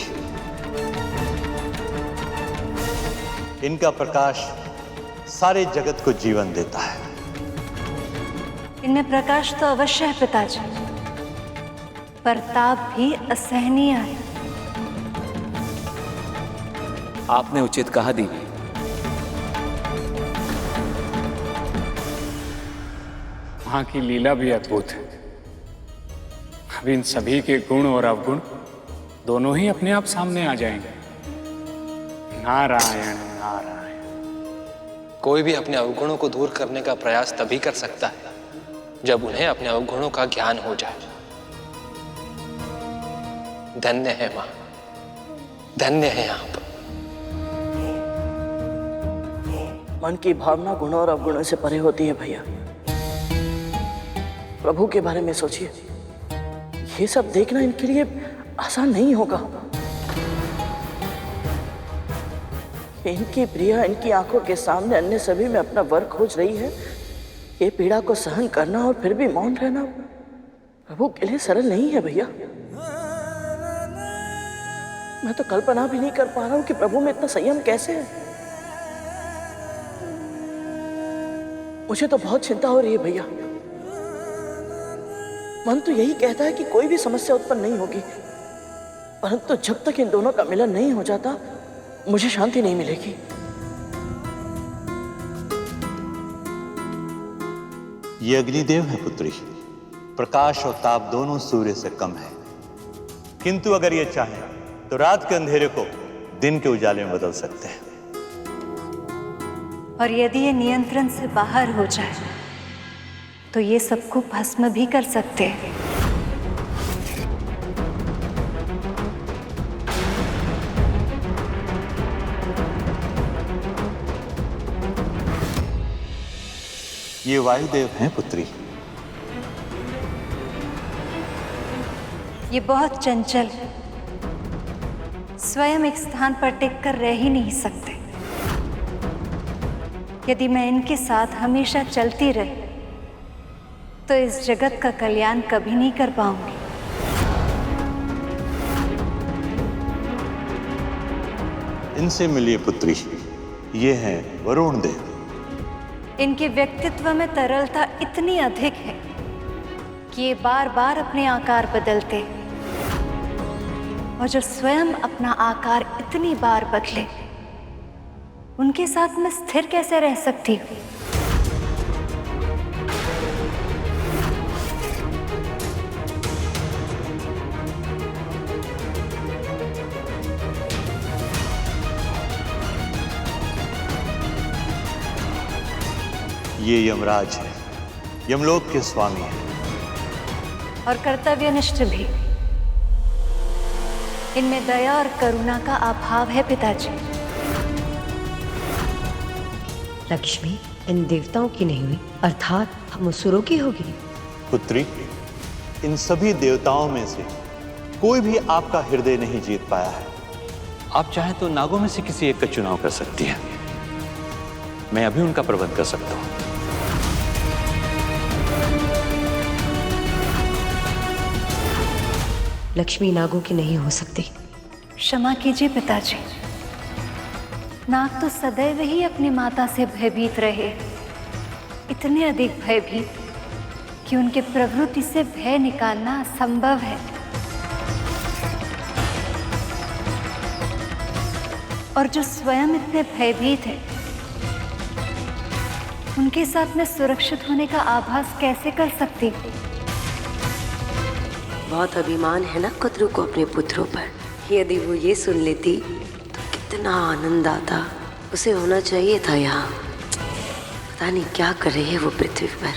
इनका प्रकाश सारे जगत को जीवन देता है। इनमें प्रकाश तो अवश्य है पिताजी, पर ताप भी असहनीय है। आपने उचित कहा देवी। वहां की लीला भी अद्भुत है। अब इन सभी के गुण और अवगुण दोनों ही अपने आप सामने आ जाएंगे। नारायण नारायण। कोई भी अपने अवगुणों को दूर करने का प्रयास तभी कर सकता है जब उन्हें अपने अवगुणों का ज्ञान हो जाए। धन्य है मां, धन्य है आप। मन की भावना गुणों और अवगुणों से परे होती है भैया। प्रभु के बारे में सोचिए, ये सब देखना इनके लिए आसान नहीं होगा। इनकी प्रिया इनकी आंखों के सामने अन्य सभी में अपना वर खोज रही है। ये पीड़ा को सहन करना और फिर भी मौन रहना प्रभु के लिए सरल नहीं है भैया। मैं तो कल्पना भी नहीं कर पा रहा हूं कि प्रभु में इतना संयम कैसे है। मुझे तो बहुत चिंता हो रही है भैया। मन तो यही कहता है कि कोई भी समस्या उत्पन्न नहीं होगी, परंतु जब तक इन दोनों का मिलन नहीं हो जाता मुझे शांति नहीं मिलेगी। ये अग्निदेव है पुत्री, प्रकाश और ताप दोनों सूर्य से कम है, किंतु अगर ये चाहे तो रात के अंधेरे को दिन के उजाले में बदल सकते हैं। और यदि ये नियंत्रण से बाहर हो जाए तो ये सबको भस्म भी कर सकते हैं। ये वायुदेव हैं पुत्री। ये बहुत चंचल है, स्वयं एक स्थान पर टिककर रह ही नहीं सकते। यदि मैं इनके साथ हमेशा चलती रही तो इस जगत का कल्याण कभी नहीं कर पाऊंगी। इनसे मिलिए पुत्री, ये हैं वरुण देव। इनके व्यक्तित्व में तरलता इतनी अधिक है कि ये बार बार अपने आकार बदलते, और जो स्वयं अपना आकार इतनी बार बदले, उनके साथ मैं स्थिर कैसे रह सकती हूँ? ये यमराज है, यमलोक के स्वामी हैं। और कर्तव्यनिष्ठ भी। इनमें दया और करुणा का अभाव है पिताजी। लक्ष्मी इन देवताओं की नहीं हुई, अर्थात हम असुरों की होगी। पुत्री, इन सभी देवताओं में से कोई भी आपका हृदय नहीं जीत पाया है। आप चाहें तो नागों में से किसी एक का चुनाव कर सकती हैं। मैं अभी उनका प्रबंध कर सकता हूं। लक्ष्मी नागों की नहीं हो सकती। क्षमा कीजिए पिताजी, नाग तो सदैव ही अपनी माता से भयभीत रहे, इतने अधिक भयभीत कि उनके प्रवृत्ति से भय निकालना असंभव है। और जो स्वयं इतने भयभीत है, उनके साथ में सुरक्षित होने का आभास कैसे कर सकती हूँ? बहुत अभिमान है ना कुतरू को अपने पुत्रों पर। यदि वो ये सुन लेती तो कितना आनंद आता। उसे होना चाहिए था यहाँ। पता नहीं क्या कर रही है वो पृथ्वी पर।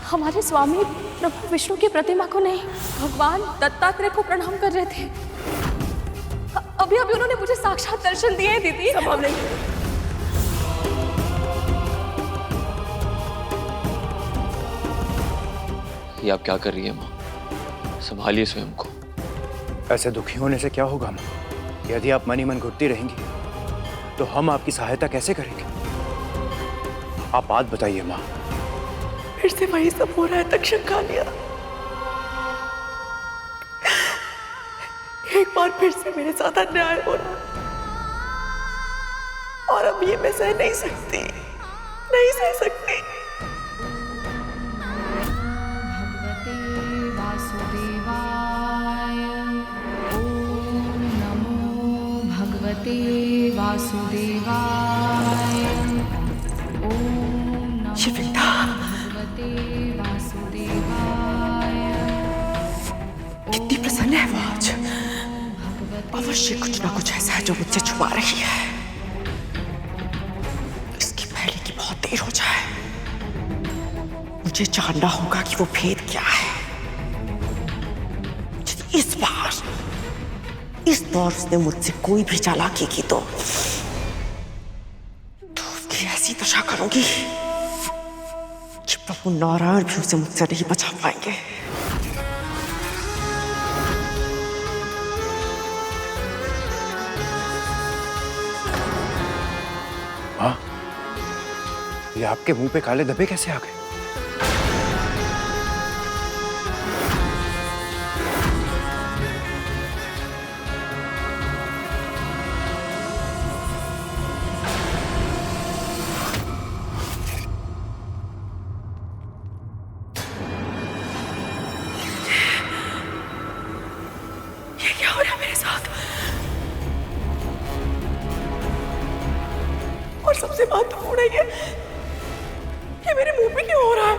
हमारे स्वामी प्रभु विष्णु की प्रतिमा को नहीं, भगवान दत्तात्रेय को प्रणाम कर रहे थे। अभी अभी उन्होंने मुझे साक्षात दर्शन दिए हैं दीदी। संभव नहीं। ये आप क्या कर रही है माँ? संभालिए स्वयं को। ऐसे दुखी होने से क्या होगा माँ? यदि आप मन ही मन घुटती रहेंगी तो हम आपकी सहायता कैसे करेंगे? आप बात बताइए माँ। फिर से वही सब हो रहा है तक्षक कालिया। एक बार फिर से मेरे साथ अन्याय हो रहा है, और अब ये मैं सह नहीं सकती, नहीं सह सकती। वासुदेवाय ओम भगवते वासुदेवाय। कितनी प्रसन्न है वो आज। अवश्य कुछ ना कुछ ऐसा है जो मुझसे छुपा रही है। इसकी पहले की बहुत देर हो जाए। मुझे जानना होगा कि वो भेद क्या है। इस बार उसने मुझसे कोई भी चालाकी की तो उसकी ऐसी दशा करूंगी कि प्रभु नारायण भी उसे मुझसे नहीं बचा पाएंगे। हाँ, ये आपके मुंह पे काले धब्बे कैसे आ गए? सबसे महत्वपूर्ण है ये मेरे मुंह पे क्यों हो रहा है?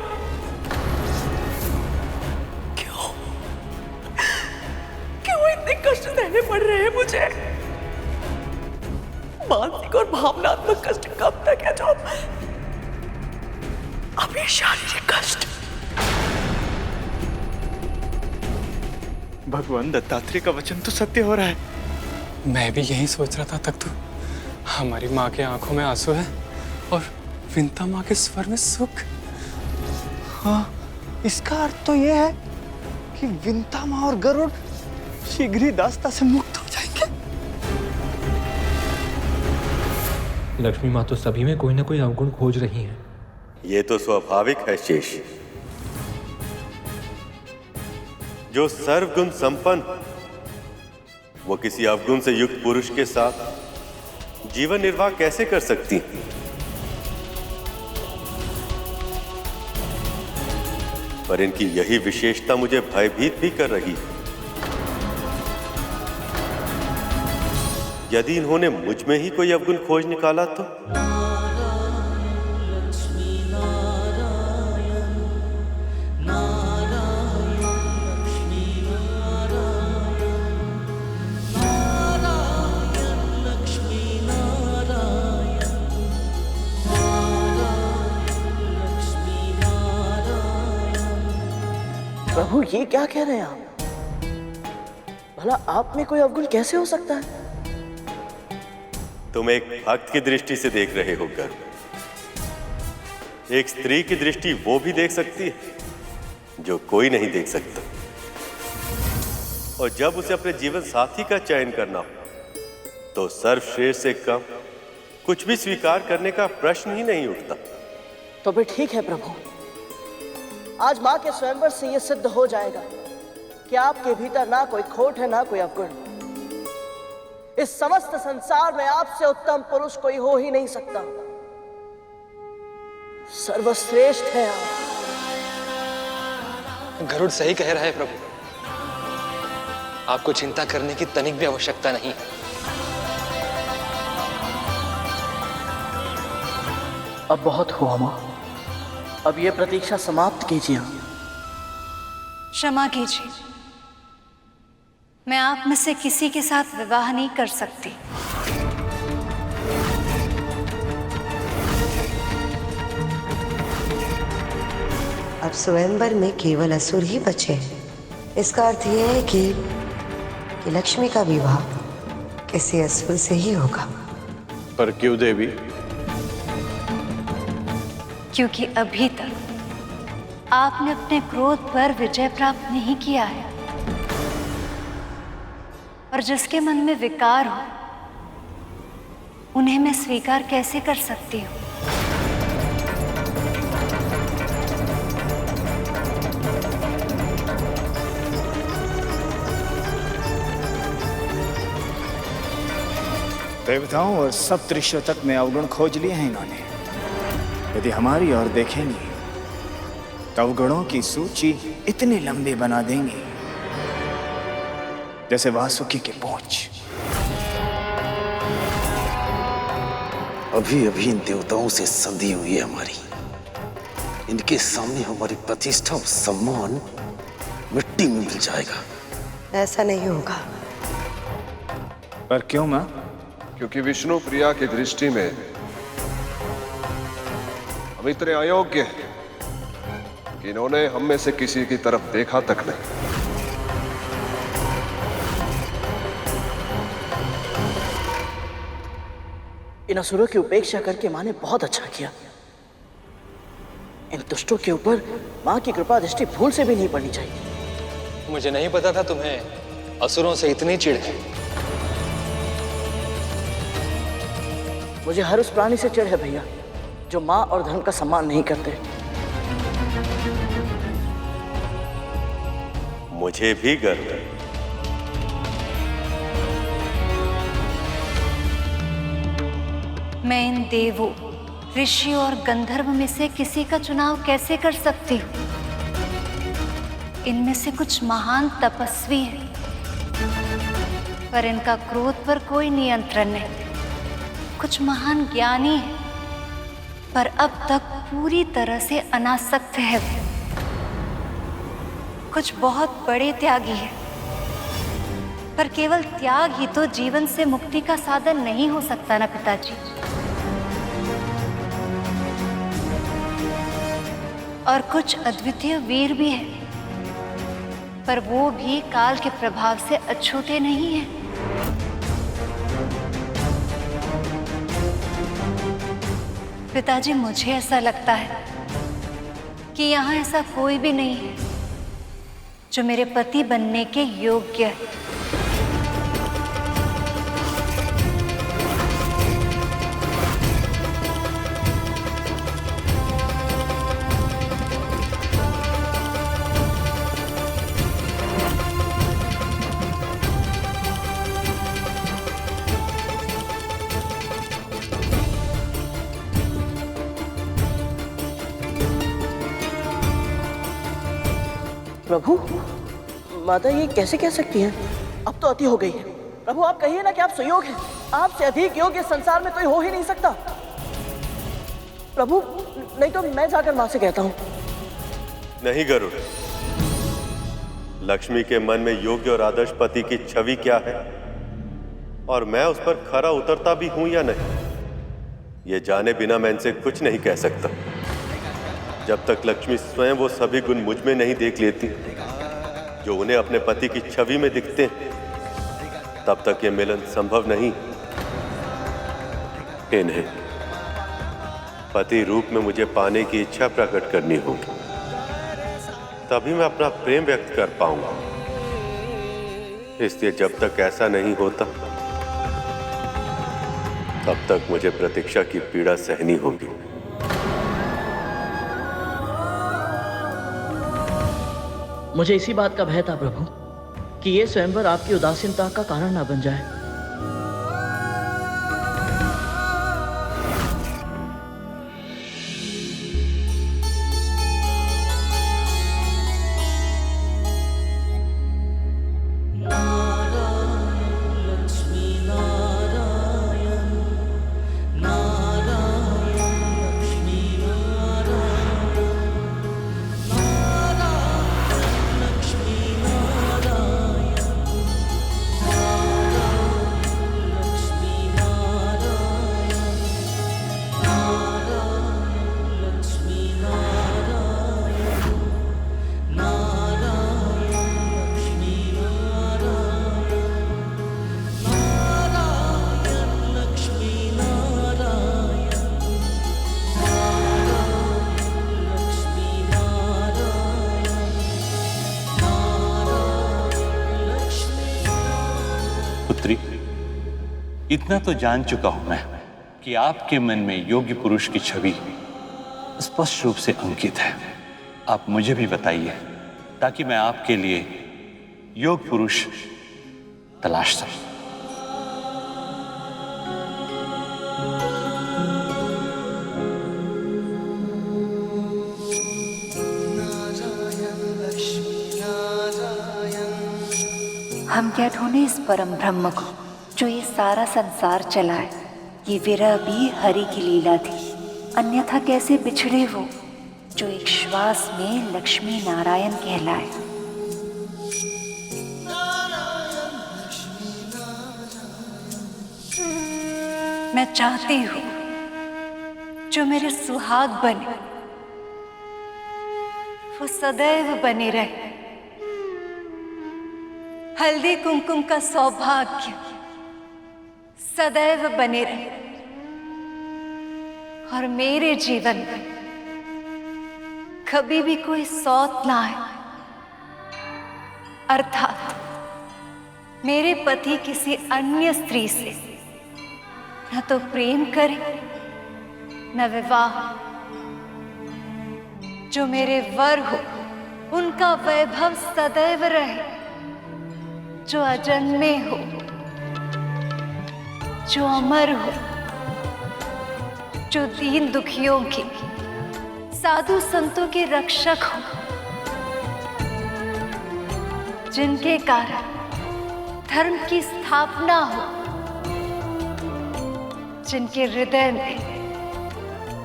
क्यों इतने कष्ट सहने पड़ रहे हैं मुझे? मानसिक और भावनात्मक कष्ट कब तक है जो अब ये शारीरिक कष्ट? भगवान दत्तात्रेय का वचन तो सत्य हो रहा है। मैं भी यही सोच रहा था तक तो। हमारी माँ के आंखों में आंसू है और विंता माँ के स्वर में सुख। हाँ, इसका अर्थ तो यह है कि विंता माँ और गरुड़ शीघ्र ही दास्ता से मुक्त हो जाएंगे। लक्ष्मी माँ तो सभी में कोई ना कोई अवगुण खोज रही हैं। ये तो स्वाभाविक है शेष। जो सर्वगुण संपन्न, वो किसी अवगुण से युक्त पुरुष के साथ जीवन निर्वाह कैसे कर सकती? पर इनकी यही विशेषता मुझे भयभीत भी कर रही है। यदि इन्होंने मुझ में ही कोई अवगुण खोज निकाला तो? प्रभु ये क्या कह रहे हैं आप? भला आप में कोई अवगुण कैसे हो सकता है? तुम एक भक्त की दृष्टि से देख रहे हो गर्व। एक स्त्री की दृष्टि वो भी देख सकती है जो कोई नहीं देख सकता। और जब उसे अपने जीवन साथी का चयन करना हो तो सर्वश्रेष्ठ से कम कुछ भी स्वीकार करने का प्रश्न ही नहीं उठता। तो भी ठीक है प्रभु, आज माँ के स्वयंवर से यह सिद्ध हो जाएगा कि आपके भीतर ना कोई खोट है ना कोई अवगुण। इस समस्त संसार में आपसे उत्तम पुरुष कोई हो ही नहीं सकता। सर्वश्रेष्ठ है आप। गरुड़ सही कह रहा है प्रभु, आपको चिंता करने की तनिक भी आवश्यकता नहीं है। अब बहुत हुआ माँ, अब ये प्रतीक्षा समाप्त कीजिए। क्षमा कीजिए, मैं आप में से किसी के साथ विवाह नहीं कर सकती। अब स्वयंवर में केवल असुर ही बचे हैं। इसका अर्थ यह है कि लक्ष्मी का विवाह किसी असुर से ही होगा। पर क्यों देवी? क्योंकि अभी तक आपने अपने क्रोध पर विजय प्राप्त नहीं किया है, और जिसके मन में विकार हो उन्हें मैं स्वीकार कैसे कर सकती हूँ? देवताओं और सप्तऋषियों तक में अवगुण खोज लिए हैं इन्होंने। यदि हमारी ओर देखेंगे तो अवगुणों की सूची इतनी लंबी बना देंगे जैसे वासुकी की पूंछ। अभी अभी इन देवताओं से संधि हुई है हमारी। इनके सामने हमारी प्रतिष्ठा और सम्मान मिट्टी में मिल जाएगा। ऐसा नहीं होगा। पर क्यों मां? क्योंकि विष्णु प्रिया की दृष्टि में हम इतने अयोग्य हैं कि इन्होंने हम में से किसी की तरफ देखा तक नहीं। इन असुरों की उपेक्षा करके माँ ने बहुत अच्छा किया। इन दुष्टों के ऊपर माँ की कृपा दृष्टि भूल से भी नहीं पड़नी चाहिए। मुझे नहीं पता था तुम्हें असुरों से इतनी चिढ़ है। मुझे हर उस प्राणी से चिढ़ है भैया जो माँ और धन का सम्मान नहीं करते। मुझे भी गर्व है। मैं इन देवों, ऋषियों और गंधर्व में से किसी का चुनाव कैसे कर सकती हूँ? इनमें से कुछ महान तपस्वी हैं, पर इनका क्रोध पर कोई नियंत्रण नहीं। कुछ महान ज्ञानी हैं, पर अब तक पूरी तरह से अनासक्त है। कुछ बहुत बड़े त्यागी हैं, पर केवल त्याग ही तो जीवन से मुक्ति का साधन नहीं हो सकता ना पिताजी। और कुछ अद्वितीय वीर भी हैं, पर वो भी काल के प्रभाव से अछूते नहीं हैं। पिताजी, मुझे ऐसा लगता है कि यहाँ ऐसा कोई भी नहीं है जो मेरे पति बनने के योग्य है। प्रभु, माता ये कैसे कह सकती हैं? अब तो अति हो गई है। प्रभु आप कहिए ना कि आप सुयोग हैं। आपसे अधिक योग्य संसार में कोई हो ही नहीं सकता। प्रभु नहीं तो मैं जाकर माँ से कहता हूँ। नहीं गरुड़, लक्ष्मी के मन में योग्य और आदर्श पति की छवि क्या है और मैं उस पर खरा उतरता भी हूं या नहीं, ये जाने बिना मैं इनसे कुछ नहीं कह सकता। जब तक लक्ष्मी स्वयं वो सभी गुण मुझ में नहीं देख लेती जो उन्हें अपने पति की छवि में दिखते हैं, तब तक ये मिलन संभव नहीं। इन्हें पति रूप में मुझे पाने की इच्छा प्रकट करनी होगी, तभी मैं अपना प्रेम व्यक्त कर पाऊंगा। इसलिए जब तक ऐसा नहीं होता तब तक मुझे प्रतीक्षा की पीड़ा सहनी होगी। मुझे इसी बात का भय था प्रभु कि ये स्वयंवर आपकी उदासीनता का कारण ना बन जाए। पुत्री, इतना तो जान चुका हूं मैं कि आपके मन में योग्य पुरुष की छवि स्पष्ट रूप से अंकित है। आप मुझे भी बताइए ताकि मैं आपके लिए योग्य पुरुष तलाश सकूं। हम क्या ढूंढे इस परम ब्रह्म को जो ये सारा संसार चलाए। ये विरह भी हरि की लीला थी, अन्यथा कैसे बिछड़े वो जो एक श्वास में लक्ष्मी नारायण कहलाए। मैं चाहती हूँ जो मेरे सुहाग बने वो सदैव बने रहे। हल्दी कुमकुम का सौभाग्य सदैव बने रहे और मेरे जीवन में कभी भी कोई सौत ना आए, अर्थात मेरे पति किसी अन्य स्त्री से न तो प्रेम करे न विवाह। जो मेरे वर हो उनका वैभव सदैव रहे, जो अजन्मे हो, जो अमर हो, जो दीन दुखियों के साधु संतों के रक्षक हो, जिनके कारण धर्म की स्थापना हो, जिनके हृदय में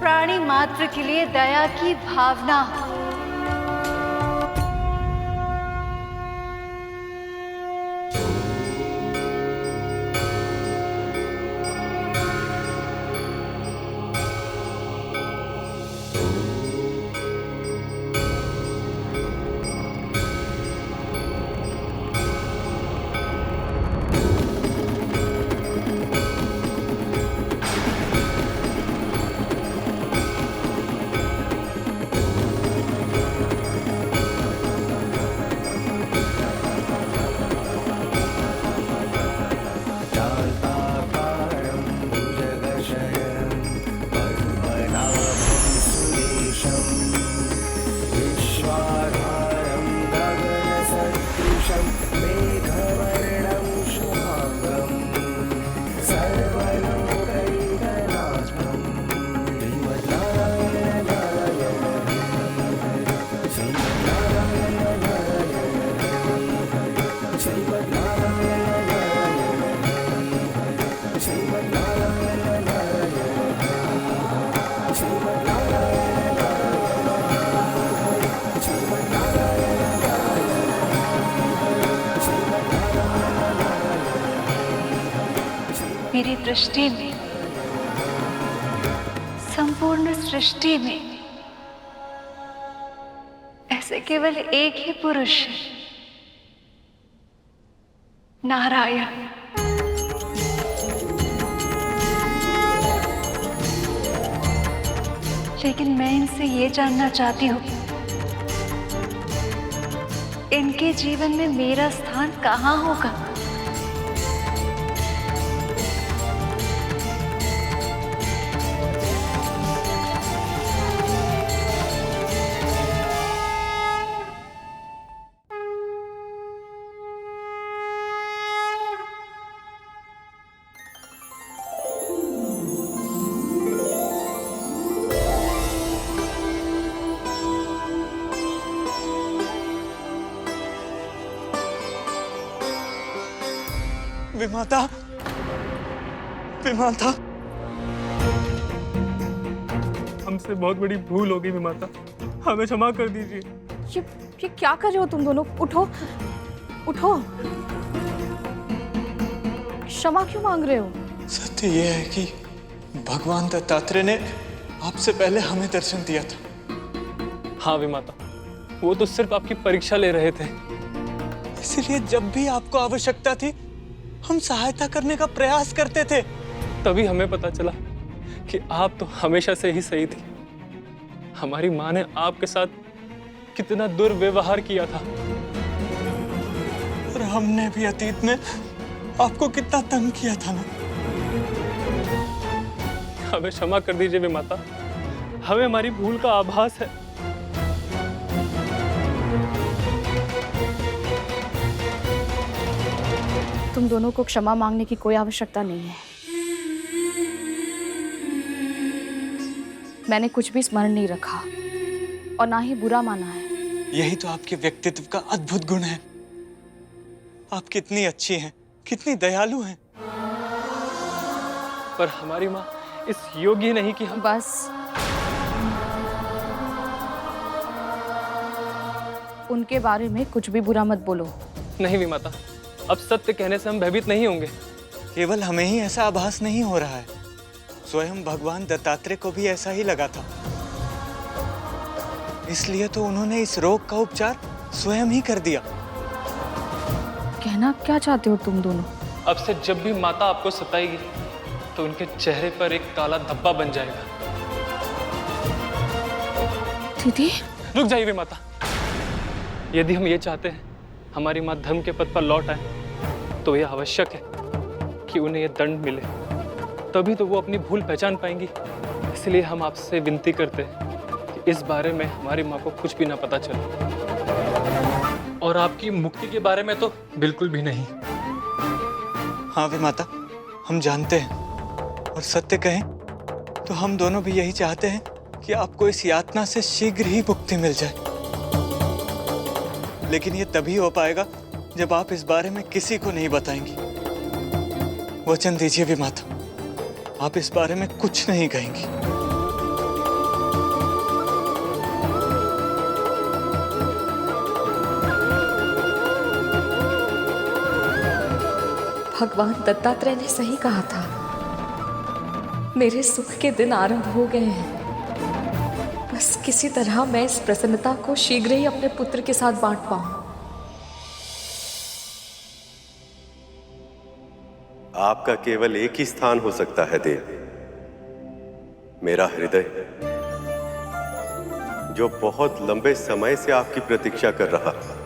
प्राणी मात्र के लिए दया की भावना हो। मेरी दृष्टि में, संपूर्ण सृष्टि में ऐसे केवल एक ही पुरुष है, नारायण। लेकिन मैं इनसे ये जानना चाहती हूँ, इनके जीवन में मेरा स्थान कहाँ होगा? विमाता, विमाता, हमसे बहुत बड़ी भूल हो गई विमाता, हमें क्षमा कर दीजिए। ये क्या कर रहे हो तुम दोनों? उठो उठो, क्षमा क्यों मांग रहे हो? सत्य ये है कि भगवान दत्तात्रेय ने आपसे पहले हमें दर्शन दिया था। हाँ विमाता, वो तो सिर्फ आपकी परीक्षा ले रहे थे। इसलिए जब भी आपको आवश्यकता थी हम सहायता करने का प्रयास करते थे। तभी हमें पता चला कि आप तो हमेशा से ही सही थी। हमारी माँ ने आपके साथ कितना दुर्व्यवहार किया था, और हमने भी अतीत में आपको कितना तंग किया था ना। हमें क्षमा कर दीजिए विमाता, हमें हमारी भूल का आभास है। तुम दोनों को क्षमा मांगने की कोई आवश्यकता नहीं है। मैंने कुछ भी स्मरण नहीं रखा और ना ही बुरा माना है। यही तो आपके व्यक्तित्व का अद्भुत गुण है। आप कितनी अच्छी हैं, कितनी दयालु हैं। पर हमारी माँ इस योग्य नहीं कि हम बस उनके बारे में कुछ भी बुरा मत बोलो। नहीं विमाता, अब सत्य कहने से हम भयभीत नहीं होंगे। केवल हमें ही ऐसा आभास नहीं हो रहा है, स्वयं भगवान दत्तात्रेय को भी ऐसा ही लगा था। इसलिए तो उन्होंने इस रोग का उपचार स्वयं ही कर दिया। कहना क्या चाहते हो तुम दोनों? अब से जब भी माता आपको सताएगी तो उनके चेहरे पर एक काला धब्बा बन जाएगा। दीदी रुक जाइए विमाता, यदि हम ये चाहते हैं हमारी माँ धर्म के पथ पर लौट आए तो यह आवश्यक है कि उन्हें यह दंड मिले, तभी तो वो अपनी भूल पहचान पाएंगी। इसलिए हम आपसे विनती करते हैं कि इस बारे में हमारी माँ को कुछ भी ना पता चले, और आपकी मुक्ति के बारे में तो बिल्कुल भी नहीं। हाँ विमाता, हम जानते हैं, और सत्य कहें तो हम दोनों भी यही चाहते हैं कि आपको इस यातना से शीघ्र ही मुक्ति मिल जाए। लेकिन ये तभी हो पाएगा जब आप इस बारे में किसी को नहीं बताएंगी। वचन दीजिए विमाता, आप इस बारे में कुछ नहीं कहेंगी। भगवान दत्तात्रेय ने सही कहा था, मेरे सुख के दिन आरंभ हो गए हैं। बस किसी तरह मैं इस प्रसन्नता को शीघ्र ही अपने पुत्र के साथ बांट पाऊं। आपका केवल एक ही स्थान हो सकता है देव, मेरा हृदय, जो बहुत लंबे समय से आपकी प्रतीक्षा कर रहा है।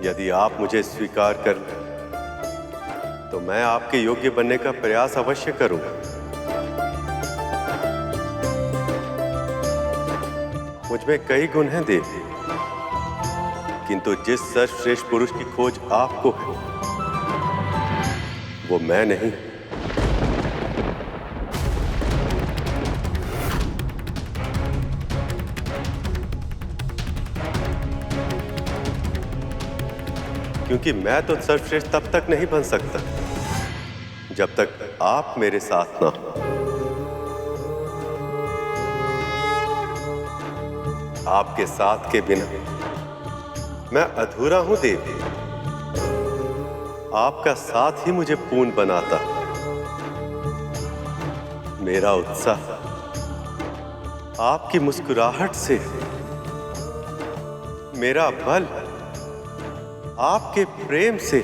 यदि आप मुझे स्वीकार कर लें तो मैं आपके योग्य बनने का प्रयास अवश्य करूंगा। मुझमें कई गुण हैं देव, किंतु जिस सर्वश्रेष्ठ पुरुष की खोज आपको है वो मैं नहीं। क्योंकि मैं तो सर्वश्रेष्ठ तब तक नहीं बन सकता जब तक आप मेरे साथ ना हो। आपके साथ के बिना मैं अधूरा हूं देवी। आपका साथ ही मुझे पूर्ण बनाता। मेरा उत्साह आपकी मुस्कुराहट से, मेरा बल आपके प्रेम से।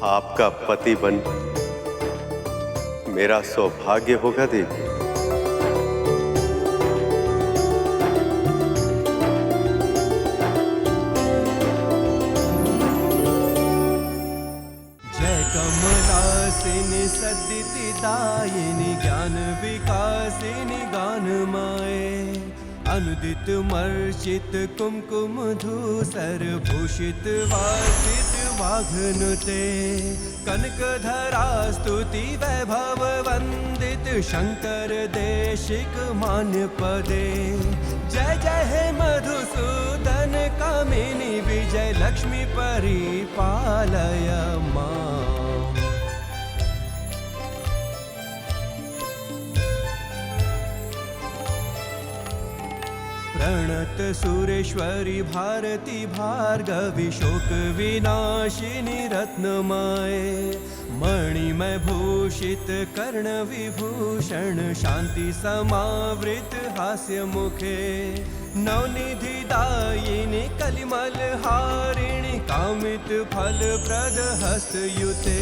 आपका पति बन मेरा सौभाग्य होगा देवी। जय कमलासिनी सद्दिदायिनी ज्ञान विकासिनी गान माए, अनुदित मर्चित कुमकुम धूसर भूषित वासित वाघनुते, कनकधरा स्तुति वैभव वंदित शंकर देशिक मान्य पदे। जय जय हे मधुसूदन कामिनी विजय लक्ष्मी परिपालय मां। प्रणत सुरेश्वरी भारती भार्गवी शोक विनाशिनी रत्नमाए, मणिमय भूषित कर्ण विभूषण शांति समावृत हास्य मुखे, नवनिधि दायिनी कलिमल हारिणी कामित फल प्रद हस्तयुते।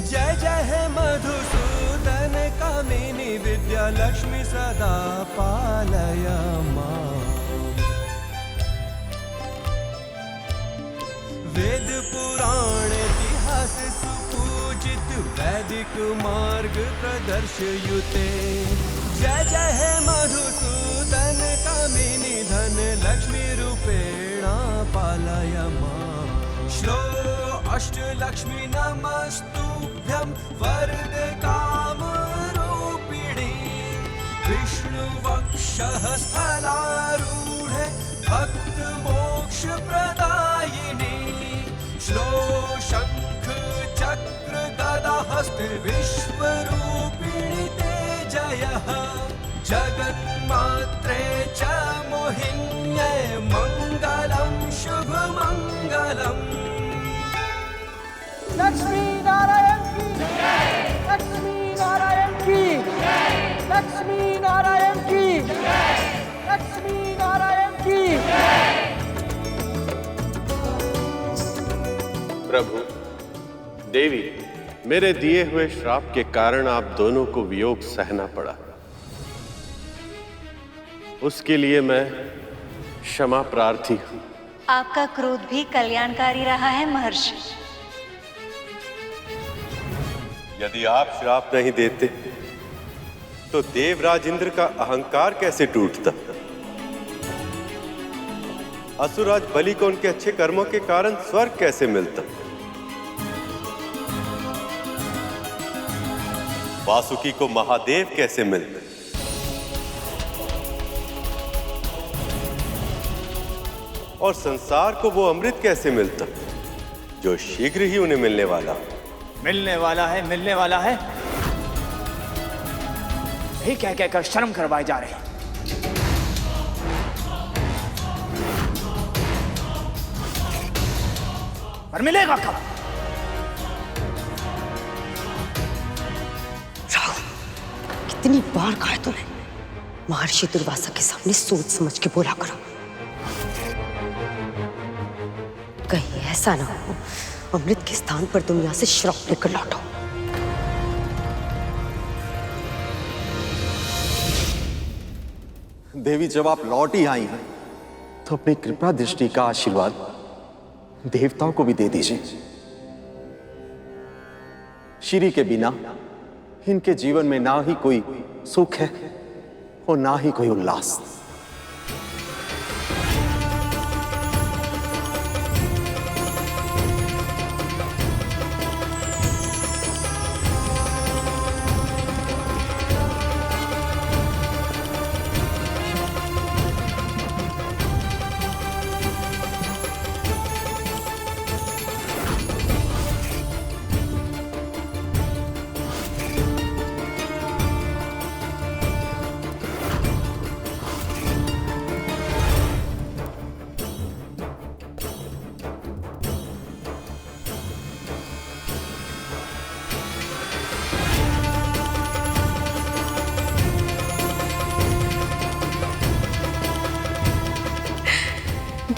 जय जय हे मधुसूदन कामिनी विद्या लक्ष्मी सदा पालय मां। वेद पुराण इतिहास सुपूजित वैदिक मार्ग प्रदर्शयुते। जय जय हे मधुसूदन कामिनी धन लक्ष्मी रूपेणा पालय मां। श्लो अष्टलक्ष्मी नमस्तुभ्यं वरद काम रूपिणी, विष्णु वक्षः स्थलारूढे भक्त मोक्ष प्रदायिनी, श्लो शंख चक्र गदा हस्ते विश्वरूपिणी ते जयः, जगन्मात्रे च मोहिन्यै मंगलं शुभ मंगलम्। लक्ष्मी नारायण की जय, लक्ष्मी नारायण की जय, लक्ष्मी नारायण की जय, लक्ष्मी नारायण की जय। प्रभु, देवी, मेरे दिए हुए श्राप के कारण आप दोनों को वियोग सहना पड़ा। उसके लिए मैं क्षमा प्रार्थी हूं। आपका क्रोध भी कल्याणकारी रहा है महर्षि। यदि आप श्राप नहीं देते तो देवराज इंद्र का अहंकार कैसे टूटता? असुराज बलि को उनके अच्छे कर्मों के कारण स्वर्ग कैसे मिलता? वासुकी को महादेव कैसे मिलते? और संसार को वो अमृत कैसे मिलता जो शीघ्र ही उन्हें मिलने वाला? मिलने वाला है, मिलने वाला है, यही कह कहकर शर्म करवाए जा रहे हैं। पर मिलेगा कब? कितनी बार कहा है तूने, महर्षि दुर्वासा के सामने सोच समझ के बोला करो। कहीं ऐसा ना हो अमृत के स्थान पर तुम यहां से श्राप लेकर लौटो। देवी, जब आप लौट ही आई हैं तो अपनी कृपा दृष्टि का आशीर्वाद देवताओं को भी दे दीजिए। श्री के बिना इनके जीवन में ना ही कोई सुख है और ना ही कोई उल्लास।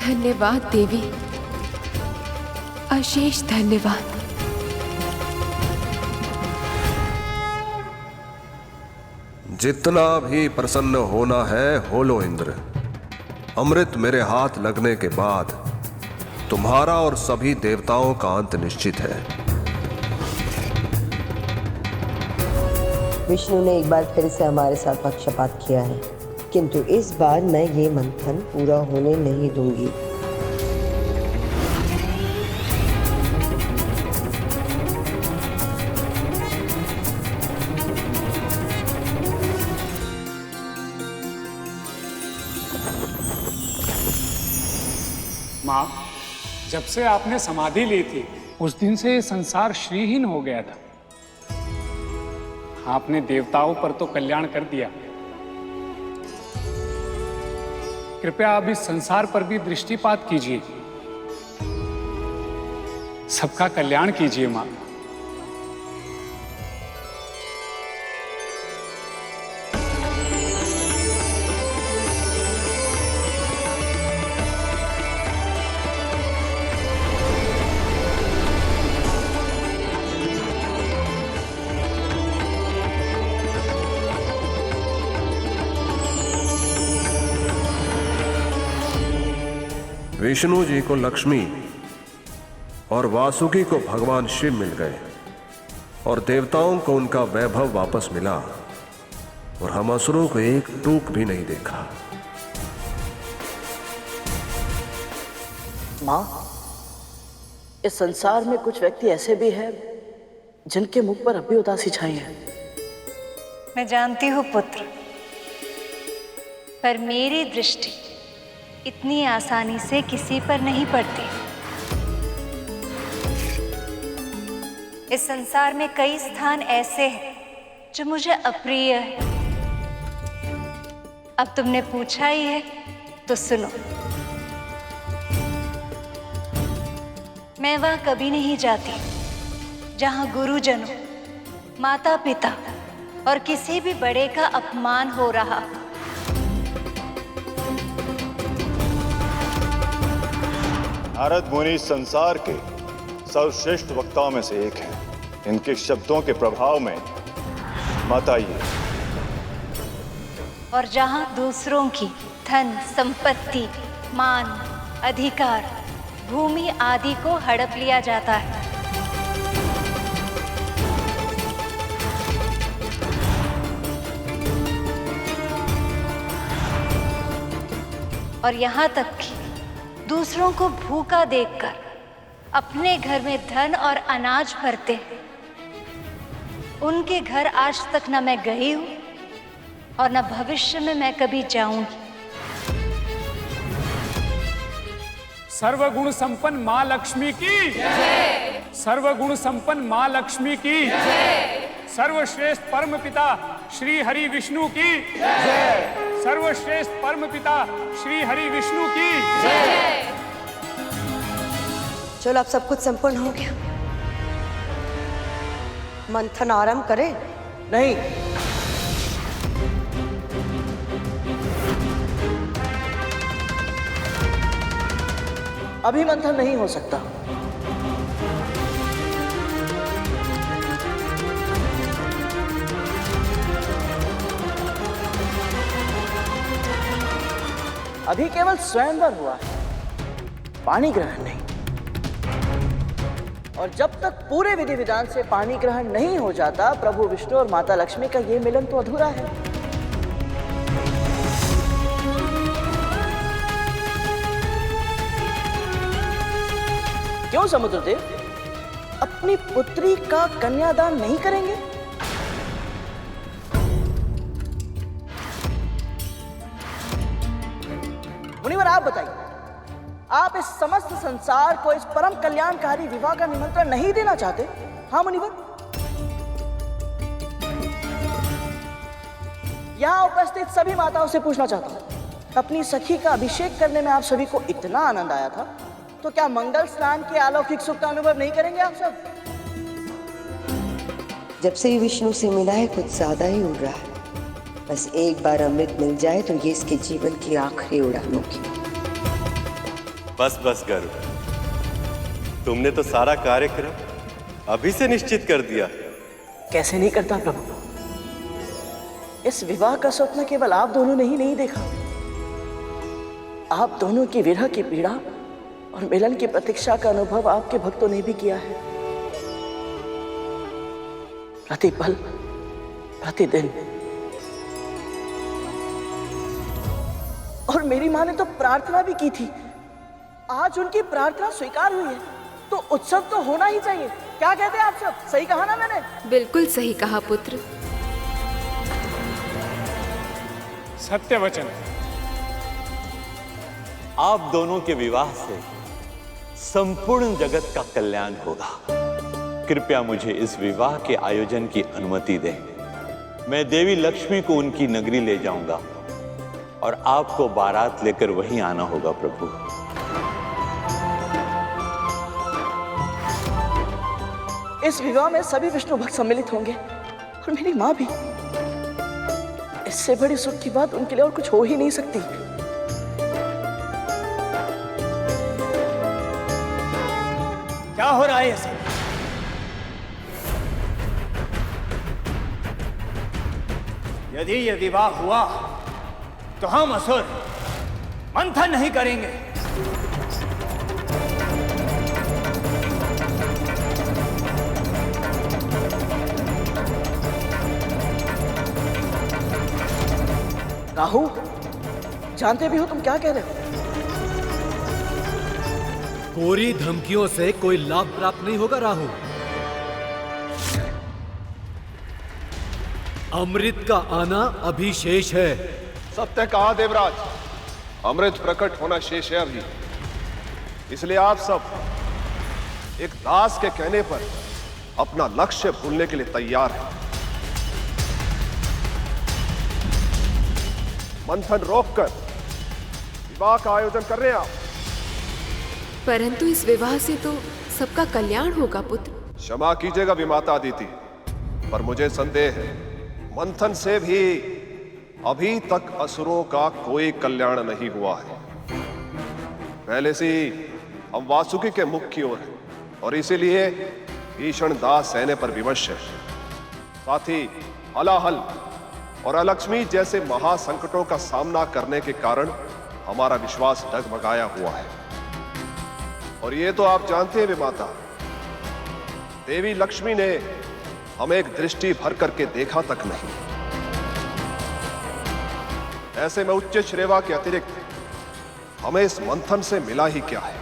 धन्यवाद देवी, अशेष धन्यवाद। जितना भी प्रसन्न होना है हो लो इंद्र। अमृत मेरे हाथ लगने के बाद तुम्हारा और सभी देवताओं का अंत निश्चित है। विष्णु ने एक बार फिर से हमारे साथ पक्षपात किया है, किंतु इस बार मैं ये मंथन पूरा होने नहीं दूंगी। माँ, जब से आपने समाधि ली थी उस दिन से ये संसार श्रीहीन हो गया था। आपने देवताओं पर तो कल्याण कर दिया, कृपया अब इस संसार पर भी दृष्टिपात कीजिए, सबका कल्याण कीजिए माँ। विष्णु जी को लक्ष्मी और वासुकी को भगवान शिव मिल गए और देवताओं को उनका वैभव वापस मिला और हम असुरों को एक टूक भी नहीं देखा। माँ, इस संसार में कुछ व्यक्ति ऐसे भी हैं जिनके मुख पर अब भी उदासी छाई है। मैं जानती हूँ पुत्र, पर मेरी दृष्टि इतनी आसानी से किसी पर नहीं पड़ती। इस संसार में कई स्थान ऐसे हैं जो मुझे अप्रिय है। अब तुमने पूछा ही है तो सुनो। मैं वहां कभी नहीं जाती जहां गुरुजनों, माता पिता और किसी भी बड़े का अपमान हो रहा। नारद मुनि संसार के सर्वश्रेष्ठ वक्ताओं में से एक हैं। इनके शब्दों के प्रभाव में मत आइए। और जहां दूसरों की धन, संपत्ति, मान, अधिकार, भूमि आदि को हड़प लिया जाता है, और यहाँ तक कि दूसरों को भूखा देखकर अपने घर में धन और अनाज भरते हैं। उनके घर आज तक न मैं गई हूं और न भविष्य में मैं कभी जाऊंगी। सर्वगुण संपन्न माँ लक्ष्मी की जय। सर्वगुण संपन्न माँ लक्ष्मी की जय। सर्वश्रेष्ठ परम पिता श्री हरि विष्णु की जय। सर्वश्रेष्ठ परम पिता श्री हरि विष्णु की जय। चलो, अब सब कुछ संपूर्ण हो गया। मंथन आरंभ करें? नहीं, अभी मंथन नहीं हो सकता। अभी केवल स्वयंवर हुआ है, पानी ग्रहण नहीं। और जब तक पूरे विधि विधान से पानी ग्रहण नहीं हो जाता, प्रभु विष्णु और माता लक्ष्मी का ये मिलन तो अधूरा है। क्यों समुद्रदेव, अपनी पुत्री का कन्यादान नहीं करेंगे? मुनिवर, आप बताइए, आप इस समस्त संसार को इस परम कल्याणकारी विवाह का निमंत्रण नहीं देना चाहते? हाँ मुनिवर, यहां उपस्थित सभी माताओं से पूछना चाहता हूं, अपनी सखी का अभिषेक करने में आप सभी को इतना आनंद आया था, तो क्या मंगल स्नान के अलौकिक सुख का अनुभव नहीं करेंगे आप सब? जब से ये विष्णु से मिला है कुछ ज्यादा ही उड़ रहा है। बस एक बार अमृत मिल जाए तो ये इसके जीवन की आखिरी उड़ान होगी। बस बस गरुड़, तुमने तो सारा कार्यक्रम अभी से निश्चित कर दिया। कैसे नहीं करता प्रभु? इस विवाह का स्वप्न केवल आप दोनों ने ही नहीं देखा। आप दोनों की विरह की पीड़ा और मिलन की प्रतीक्षा का अनुभव आपके भक्तों ने भी किया है। प्रतिपल, प्रतिदिन। और मेरी माँ ने तो प्रार्थना भी की थी। आज उनकी प्रार्थना स्वीकार हुई है, तो उत्सव तो होना ही चाहिए। क्या कहते हैं आप सब? सही कहा ना मैंने? बिल्कुल सही कहा पुत्र। सत्य वचन। आप दोनों के विवाह से संपूर्ण जगत का कल्याण होगा। कृपया मुझे इस विवाह के आयोजन की अनुमति दें। मैं देवी लक्ष्मी को उनकी नगरी ले जाऊंगा और आपको बारात लेकर वहीं आना होगा प्रभु। इस विवाह में सभी विष्णु भक्त सम्मिलित होंगे और मेरी माँ भी। इससे बड़ी सुख की बात उनके लिए और कुछ हो ही नहीं सकती। क्या हो रहा है ऐसे? यदि ये विवाह हुआ तो हम असुर मंथन नहीं करेंगे। राहु, जानते भी हो तुम क्या कह रहे हो? कोरी धमकियों से कोई लाभ प्राप्त नहीं होगा राहु। अमृत का आना अभी शेष है। सत्य कहा देवराज, अमृत प्रकट होना शेष है अभी। इसलिए आप सब एक दास के कहने पर अपना लक्ष्य भूलने के लिए तैयार हैं। मंथन रोककर विवाह का आयोजन कर रहे हैं आप। परंतु इस विवाह से तो सबका कल्याण होगा पुत्र। क्षमा कीजिएगा विमाता अदिति, पर मुझे संदेह है मंथन से भी अभी तक असुरों का कोई कल्याण नहीं हुआ है। पहले से ही हम वासुकी के मुख की ओर हैं और इसीलिए भीषण दाह सहने पर विवश है। साथ ही हलाहल और अलक्ष्मी जैसे महासंकटों का सामना करने के कारण हमारा विश्वास डगमगाया हुआ है। और ये तो आप जानते हैं विमाता, देवी लक्ष्मी ने हमें एक दृष्टि भर करके देखा तक नहीं। ऐसे में उच्च श्रेवा के अतिरिक्त हमें इस मंथन से मिला ही क्या है?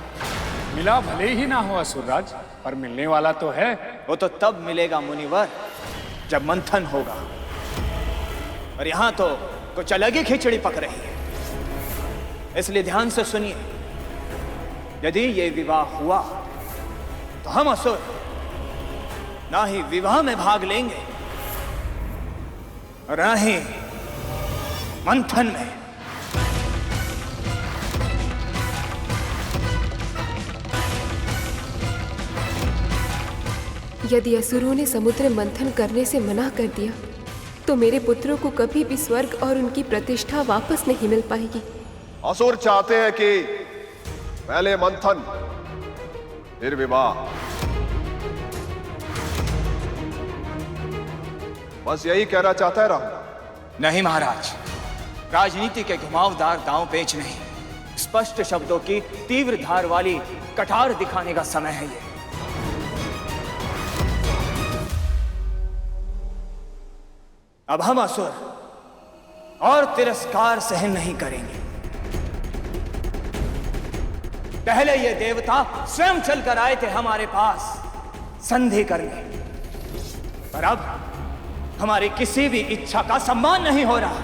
मिला भले ही ना हो असुरराज, पर मिलने वाला तो है। वो तो तब मिलेगा मुनिवर जब मंथन होगा। और यहां तो कुछ अलग ही खिचड़ी पक रही है। इसलिए ध्यान से सुनिए। यदि ये विवाह हुआ तो हम असुर ना ही विवाह में भाग लेंगे और ना ही मंथन में। यदि असुरों ने समुद्र मंथन करने से मना कर दिया तो मेरे पुत्रों को कभी भी स्वर्ग और उनकी प्रतिष्ठा वापस नहीं मिल पाएगी। असुर चाहते हैं कि पहले मंथन फिर विवाह। बस यही कहना चाहता है राहु। नहीं महाराज, राजनीति के घुमावदार दांव पेच नहीं, स्पष्ट शब्दों की तीव्र धार वाली कटार दिखाने का समय है ये। अब हम असुर और तिरस्कार सहन नहीं करेंगे। पहले ये देवता स्वयं चलकर आए थे हमारे पास संधि करने, पर अब हमारी किसी भी इच्छा का सम्मान नहीं हो रहा।